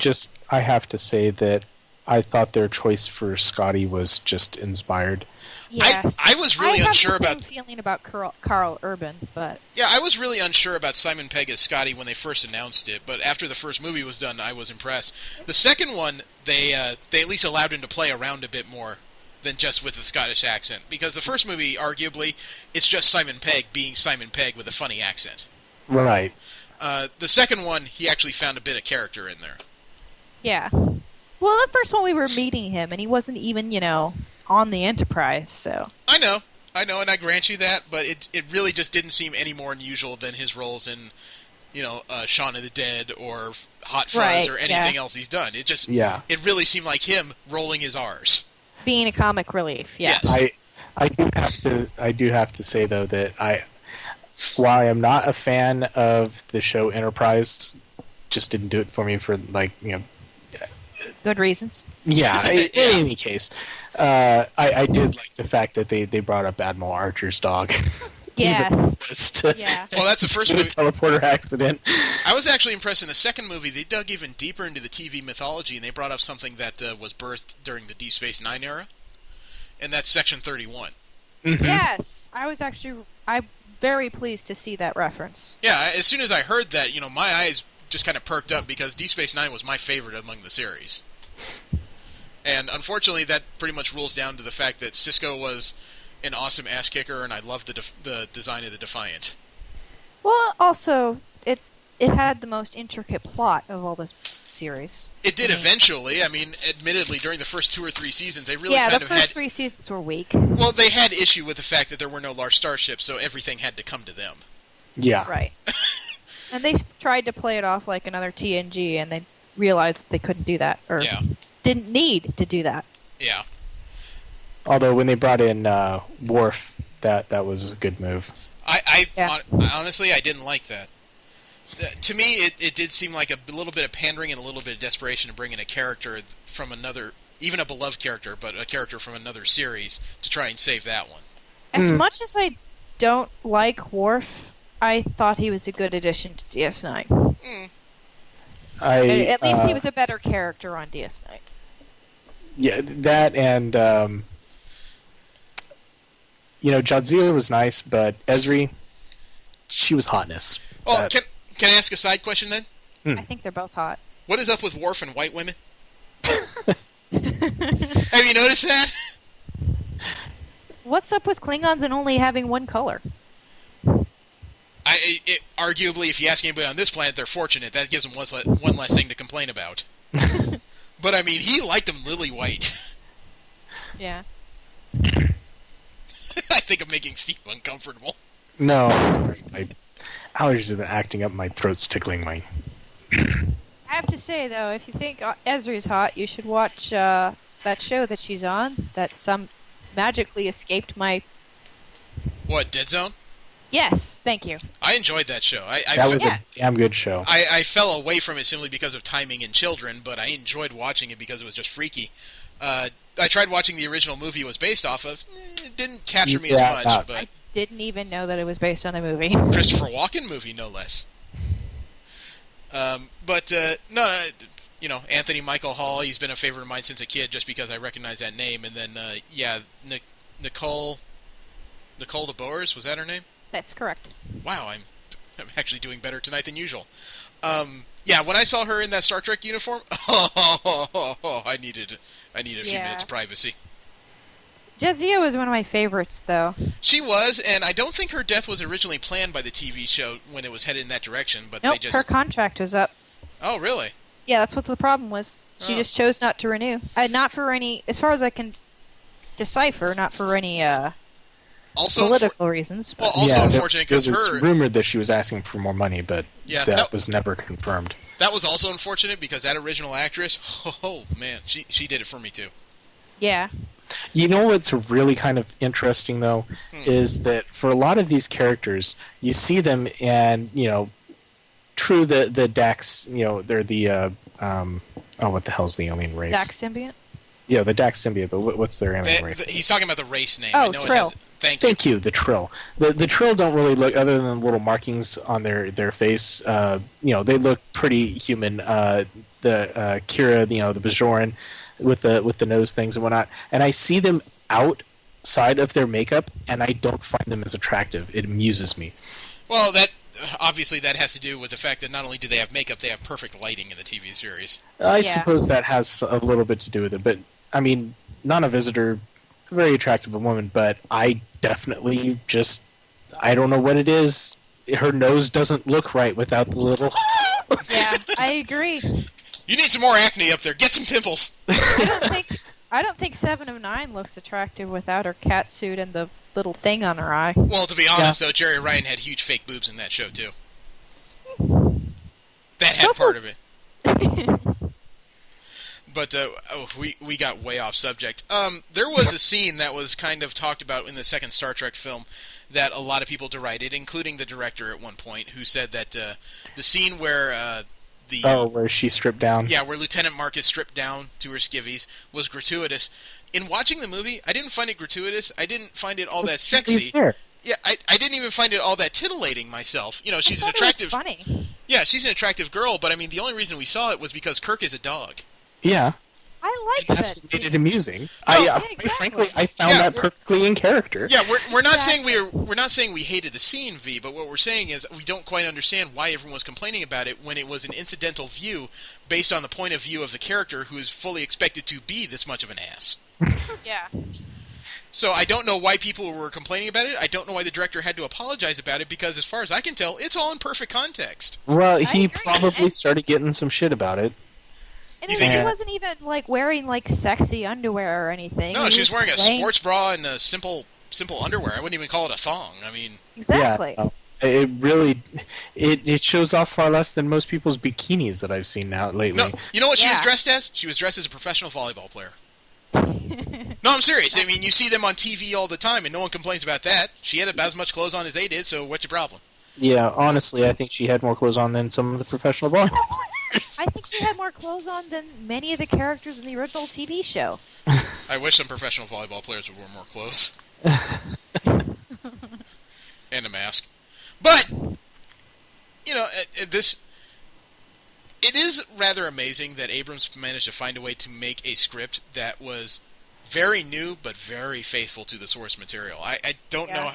have to say that I thought their choice for Scotty was just inspired. Yes. I was really unsure I have the about... same feeling about Carl Urban, but... Yeah, I was really unsure about Simon Pegg as Scotty when they first announced it, but after the first movie was done, I was impressed. The second one, they at least allowed him to play around a bit more than just with the Scottish accent, because the first movie, arguably, it's just Simon Pegg being Simon Pegg with a funny accent. Right. The second one, he actually found a bit of character in there. Yeah. Well, the first one we were meeting him, and he wasn't even, on the Enterprise, so... I know, and I grant you that, but it really just didn't seem any more unusual than his roles in, Shaun of the Dead or Hot Fuzz or anything else he's done. It just, it really seemed like him rolling his R's. Being a comic relief, yeah. Yes. I do have to say, though, that while I am not a fan of the show Enterprise, just didn't do it for me for, Good reasons. Yeah, in any case, I did like the fact that they brought up Admiral Archer's dog. Yes. Yeah. Well, that's the first movie. Teleporter accident. I was actually impressed in the second movie. They dug even deeper into the TV mythology, and they brought up something that was birthed during the Deep Space Nine era, and that's Section 31. Mm-hmm. Yes, I'm very pleased to see that reference. Yeah, as soon as I heard that, my eyes just kind of perked up, because Deep Space Nine was my favorite among the series. And unfortunately, that pretty much rules down to the fact that Sisko was an awesome ass kicker, and I love the design of the Defiant. Well, also, it had the most intricate plot of all this series. It did eventually. I mean, admittedly, during the first 2 or 3 seasons, they really yeah, kind the of first had... 3 seasons were weak. Well, they had issue with the fact that there were no large starships, so everything had to come to them. Yeah. Right. And they tried to play it off like another TNG, and they realized that they couldn't do that, or didn't need to do that. Yeah. Although when they brought in Worf, that was a good move. Honestly, I didn't like that. To me, it did seem like a little bit of pandering and a little bit of desperation to bring in a character from another, even a beloved character, but a character from another series to try and save that one. As much as I don't like Worf, I thought he was a good addition to DS9. At least he was a better character on DS9. Yeah, that and Jadzia was nice, but Ezri, she was hotness. Oh, can I ask a side question then? I think they're both hot. What is up with Worf and white women? Have you noticed that? What's up with Klingons and only having one color? Arguably, if you ask anybody on this planet, they're fortunate. That gives them one less thing to complain about. But, I mean, he liked them lily white. Yeah. I think I'm making Steve uncomfortable. No, sorry. My allergies have been acting up. My throat's tickling my... I have to say, though, if you think Ezri's hot, you should watch that show that she's on that magically escaped my... What, Dead Zone? Yes, thank you. I enjoyed that show. That was a damn good show. I fell away from it simply because of timing and children, but I enjoyed watching it because it was just freaky. I tried watching the original movie it was based off of. It didn't capture me as much, but... I didn't even know that it was based on a movie. Christopher Walken movie, no less. Anthony Michael Hall, he's been a favorite of mine since a kid just because I recognize that name. And then, Nicole de Boers, was that her name? That's correct. Wow, I'm actually doing better tonight than usual. When I saw her in that Star Trek uniform, I needed a few minutes of privacy. Jadzia was one of my favorites, though. She was, and I don't think her death was originally planned by the TV show when it was headed in that direction. But nope, they just... her contract was up. Oh, really? Yeah, that's what the problem was. She just chose not to renew. Not for any, as far as I can decipher, not for any political reasons. Well, also unfortunate because it was rumored that she was asking for more money, but that was never confirmed. That was also unfortunate because that original actress, oh man, she did it for me too. Yeah. You know what's really kind of interesting, though, is that for a lot of these characters, you see them and, true, the Dax, they're the, what the hell's the alien race? Dax symbiote? Yeah, the Dax symbiote, but what's their alien race? He's talking about the race name. Oh, I know Trill. Thank you, the Trill. The Trill don't really look, other than little markings on their face, they look pretty human. The Kira, the Bajoran, with the nose things and whatnot, and I see them outside of their makeup, and I don't find them as attractive. It amuses me. Well, that has to do with the fact that not only do they have makeup, they have perfect lighting in the TV series. I suppose that has a little bit to do with it, but I mean, non-visitor, very attractive a woman, but I definitely I don't know what it is. Her nose doesn't look right without the little... Yeah, I agree. You need some more acne up there. Get some pimples. I don't think 7 of 9 looks attractive without her cat suit and the little thing on her eye. Well, to be honest, though, Jerry Ryan had huge fake boobs in that show, too. That had part of it. But we got way off subject. There was a scene that was kind of talked about in the second Star Trek film that a lot of people derided, including the director at one point, who said that the scene where... where she stripped down? Yeah, where Lieutenant Marcus stripped down to her skivvies was gratuitous. In watching the movie, I didn't find it gratuitous. I didn't find it all that sexy. Yeah, I didn't even find it all that titillating myself. She's an attractive... It was funny. Yeah, she's an attractive girl, but I mean, the only reason we saw it was because Kirk is a dog. Yeah. I liked That's that what made scene. it amusing. Exactly. Frankly, I found that perfectly in character. Yeah, we're not saying we're not saying we hated the scene, V, but what we're saying is we don't quite understand why everyone was complaining about it when it was an incidental view based on the point of view of the character who is fully expected to be this much of an ass. Yeah. So I don't know why people were complaining about it. I don't know why the director had to apologize about it, because as far as I can tell, it's all in perfect context. Well, he agree. probably started getting some shit about it. And You he think wasn't even like wearing like sexy underwear or anything. No, He she was wearing a plain- sports bra and a simple underwear. I wouldn't even call it a thong. I mean, Exactly. Yeah, it really it shows off far less than most people's bikinis that I've seen now lately. no. You know what she was Yeah. dressed as? She was dressed as a professional volleyball player. No, I'm serious. I mean, you see them on TV all the time, and no one complains about that. She had about as much clothes on as they did, so what's your problem? Yeah, honestly, I think she had more clothes on than some of the professional volleyball players. I think she had more clothes on than many of the characters in the original TV show. I wish some professional volleyball players would wear more clothes. And a mask. But, you know, it is rather amazing that Abrams managed to find a way to make a script that was very new but very faithful to the source material. I don't know.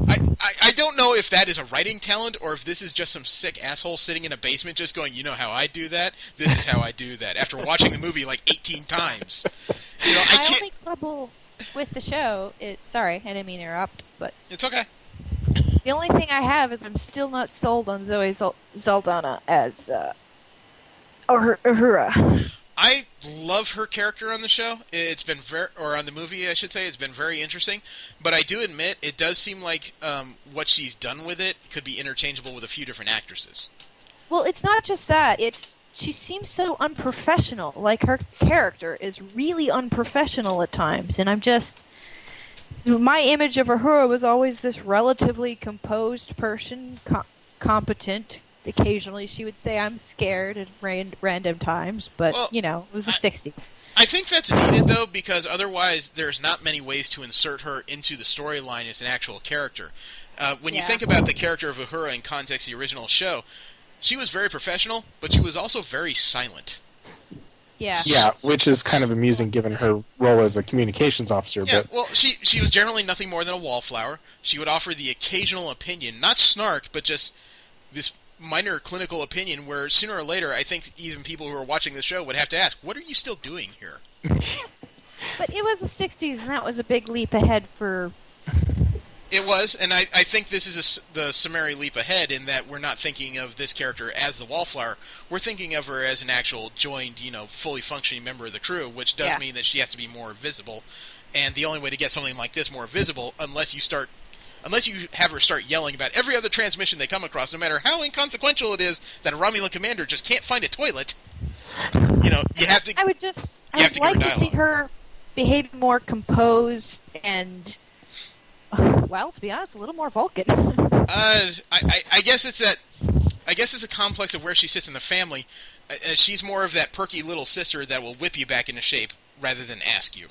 I don't know if that is a writing talent or if this is just some sick asshole sitting in a basement just going, you know how I do that? This is how I do that. After watching the movie like 18 times. You know, I My can't... only trouble with the show is, sorry, I didn't mean to interrupt, but It's okay. the only thing I have is I'm still not sold on Zoe Saldana as Uhura. I love her character on the show. It's been or on the movie, I should say. It's been very interesting. But I do admit, it does seem like what she's done with it could be interchangeable with a few different actresses. Well, it's not just that. She seems so unprofessional. Like, her character is really unprofessional at times. And I'm just... My image of Uhura was always this relatively composed person, competent. Occasionally she would say, I'm scared at random times. But, Well, you know, it was the 60s. I think that's needed, though, because otherwise there's not many ways to insert her into the storyline as an actual character. When you Yeah. think about the character of Uhura in context of the original show, she was very professional, but she was also very silent. Yeah. Yeah, which is kind of amusing given her role as a communications officer. Yeah, But well, she was generally nothing more than a wallflower. She would offer the occasional opinion, not snark, but just this minor clinical opinion where sooner or later I think even people who are watching the show would have to ask, what are you still doing here? But it was the 60s, and that was a big leap ahead for... It was, and I think this is the summary leap ahead in that we're not thinking of this character as the wallflower. We're thinking of her as an actual joined, fully functioning member of the crew, which does mean that she has to be more visible. And the only way to get something like this more visible, unless you have her start yelling about every other transmission they come across, no matter how inconsequential it is that a Romulan commander just can't find a toilet, you have to... I'd like to see her behave more composed and... Well, to be honest, a little more Vulcan. I guess it's that. I guess it's a complex of where she sits in the family. She's more of that perky little sister that will whip you back into shape rather than ask you.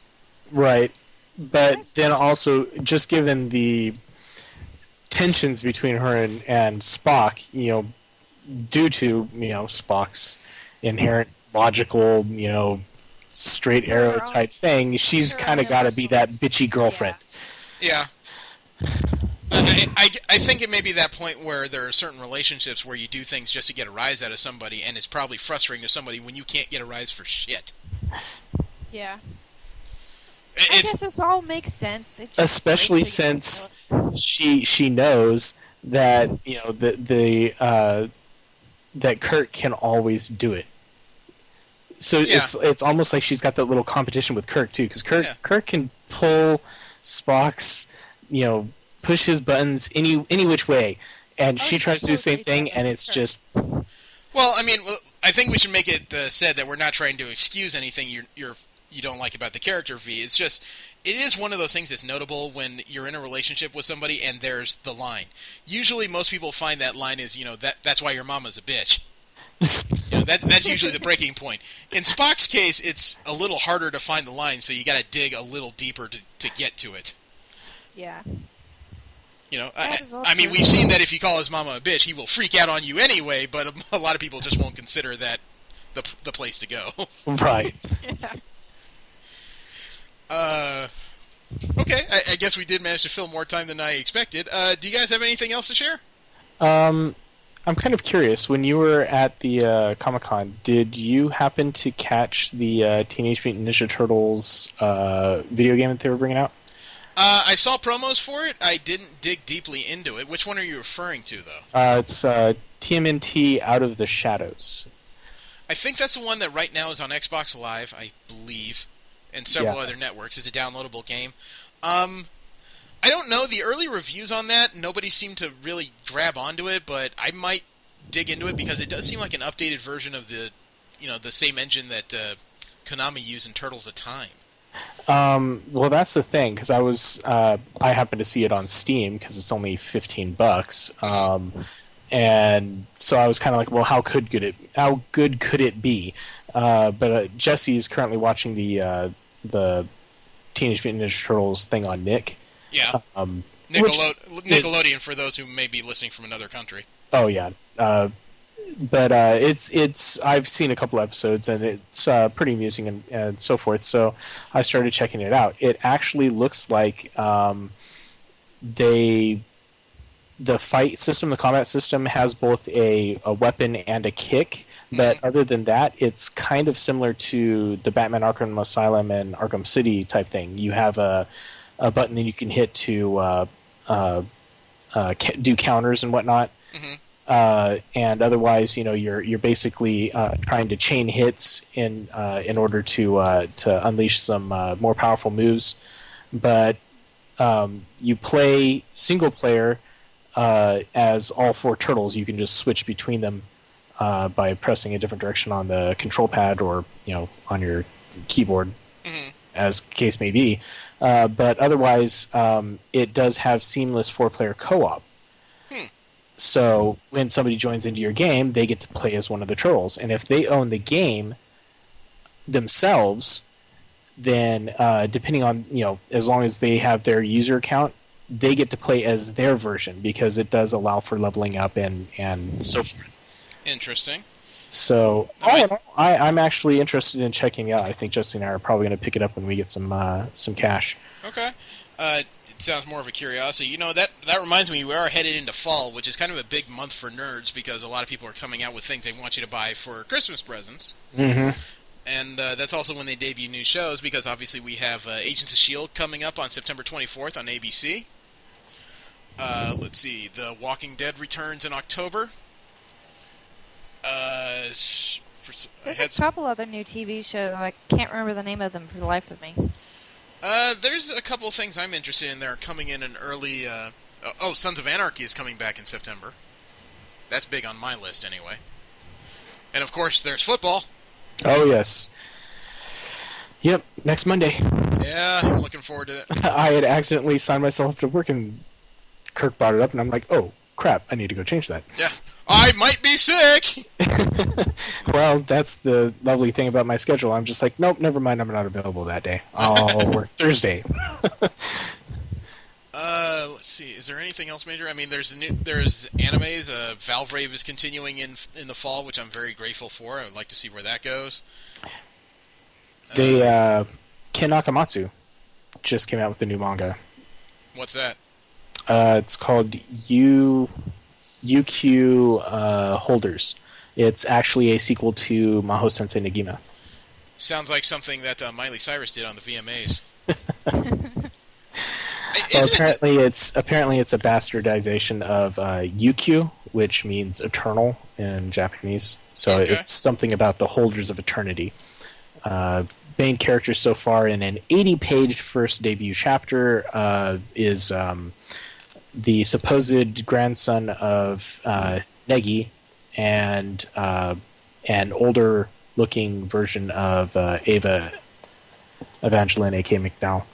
right, but then also just given the tensions between her and Spock, due to Spock's inherent logical, straight arrow type thing, she's kind of got to be that bitchy girlfriend. Yeah. I think it may be that point where there are certain relationships where you do things just to get a rise out of somebody, and it's probably frustrating to somebody when you can't get a rise for shit. Yeah. I guess this all makes sense. Especially since she knows that that Kirk can always do it. So it's almost like she's got that little competition with Kirk too, because Kirk can pull Spock's push his buttons any which way, and she tries to do the same thing, and it's just... Well, I mean, I think we should make it said that we're not trying to excuse anything you don't like about the character V. It's just, it is one of those things that's notable when you're in a relationship with somebody and there's the line. Usually most people find that line is, that's why your mama's a bitch. That's usually the breaking point. In Spock's case, it's a little harder to find the line, so you gotta dig a little deeper to get to it. Yeah. I mean, we've seen that if you call his mama a bitch, he will freak out on you anyway, but a lot of people just won't consider that the place to go. Right. Okay, I guess we did manage to fill more time than I expected. Do you guys have anything else to share? I'm kind of curious. When you were at the Comic-Con, did you happen to catch the Teenage Mutant Ninja Turtles video game that they were bringing out? I saw promos for it. I didn't dig deeply into it. Which one are you referring to, though? It's TMNT Out of the Shadows. I think that's the one that right now is on Xbox Live, I believe, and several other networks. It's a downloadable game. I don't know. The early reviews on that, nobody seemed to really grab onto it, but I might dig into it because it does seem like an updated version of the same engine that Konami used in Turtles of Time. Well, that's the thing, because I happened to see it on Steam because it's only $15, and so I was kind of like, well, how good could it be? But Jesse's currently watching the Teenage Mutant Ninja Turtles thing on Nick. Yeah, Nickelodeon for those who may be listening from another country. Oh yeah, but it's I've seen a couple episodes and it's pretty amusing and so forth. So I started checking it out. It actually looks like the fight system, the combat system, has both a weapon and a kick. But other than that, it's kind of similar to the Batman Arkham Asylum and Arkham City type thing. You have a button that you can hit to do counters and whatnot. And otherwise, you're basically trying to chain hits in order to unleash some more powerful moves. But you play single player as all four turtles. You can just switch between them by pressing a different direction on the control pad or on your keyboard, as the case may be. But otherwise, it does have seamless 4-player co-op. So when somebody joins into your game, they get to play as one of the turtles. And if they own the game themselves, then depending on, as long as they have their user account, they get to play as their version because it does allow for leveling up and so forth. Interesting. So I'm actually interested in checking it out. I think Justin and I are probably going to pick it up when we get some cash. Okay. It sounds more of a curiosity. That reminds me, we are headed into fall, which is kind of a big month for nerds because a lot of people are coming out with things they want you to buy for Christmas presents. And that's also when they debut new shows because obviously we have Agents of S.H.I.E.L.D. coming up on September 24th on ABC. Let's see, The Walking Dead returns in October. There's a couple other new TV shows. I can't remember the name of them for the life of me. There's a couple of things I'm interested in. They're coming in an early... Sons of Anarchy is coming back in September. That's big on my list, anyway. And, of course, there's football. Oh, yes. Yep, next Monday. Yeah, I'm looking forward to it. I had accidentally signed myself up to work, and Kirk brought it up, and I'm like, oh, crap, I need to go change that. Yeah. I might be sick! Well, that's the lovely thing about my schedule. I'm just like, nope, never mind, I'm not available that day. I'll work Thursday. Let's see, is there anything else major? I mean, there's animes. Valve Rave is continuing in the fall, which I'm very grateful for. I would like to see where that goes. Ken Nakamatsu just came out with a new manga. What's that? It's called UQ Holders. It's actually a sequel to Maho Sensei Negima. Sounds like something that Miley Cyrus did on the VMAs. Well, apparently it's a bastardization of UQ, which means eternal in Japanese. So It's something about the holders of eternity. Main character so far in an 80-page first debut chapter is the supposed grandson of Negi and an older-looking version of Ava Evangeline, A.K. McDowell.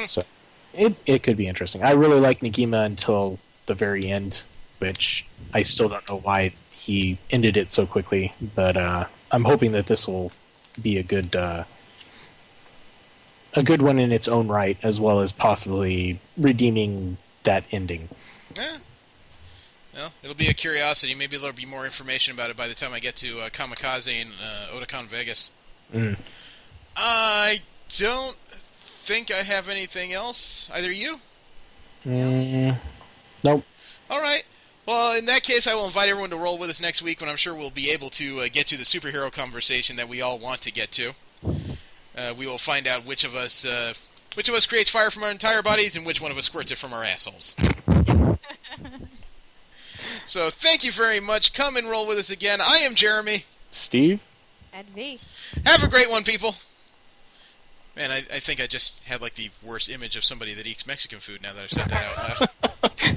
So it could be interesting. I really like Negima until the very end, which I still don't know why he ended it so quickly, but I'm hoping that this will be a good one in its own right, as well as possibly redeeming that ending. Yeah. Well, it'll be a curiosity. Maybe there'll be more information about it by the time I get to Kamikaze in Otakon Vegas. I don't think I have anything else. Either you? Nope. All right. Well, in that case, I will invite everyone to roll with us next week when I'm sure we'll be able to get to the superhero conversation that we all want to get to. We will find out which of us Which of us creates fire from our entire bodies, and which one of us squirts it from our assholes? So, thank you very much. Come and roll with us again. I am Jeremy. Steve? And V. Have a great one, people. Man, I think I just had like the worst image of somebody that eats Mexican food now that I've said that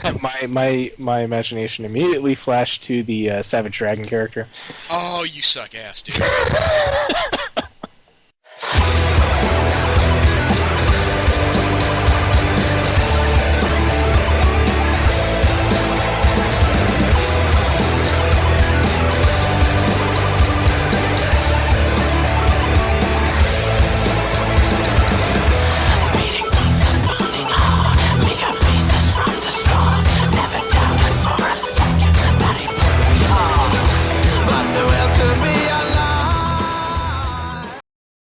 out loud. my imagination immediately flashed to the Savage Dragon character. Oh, you suck ass, dude.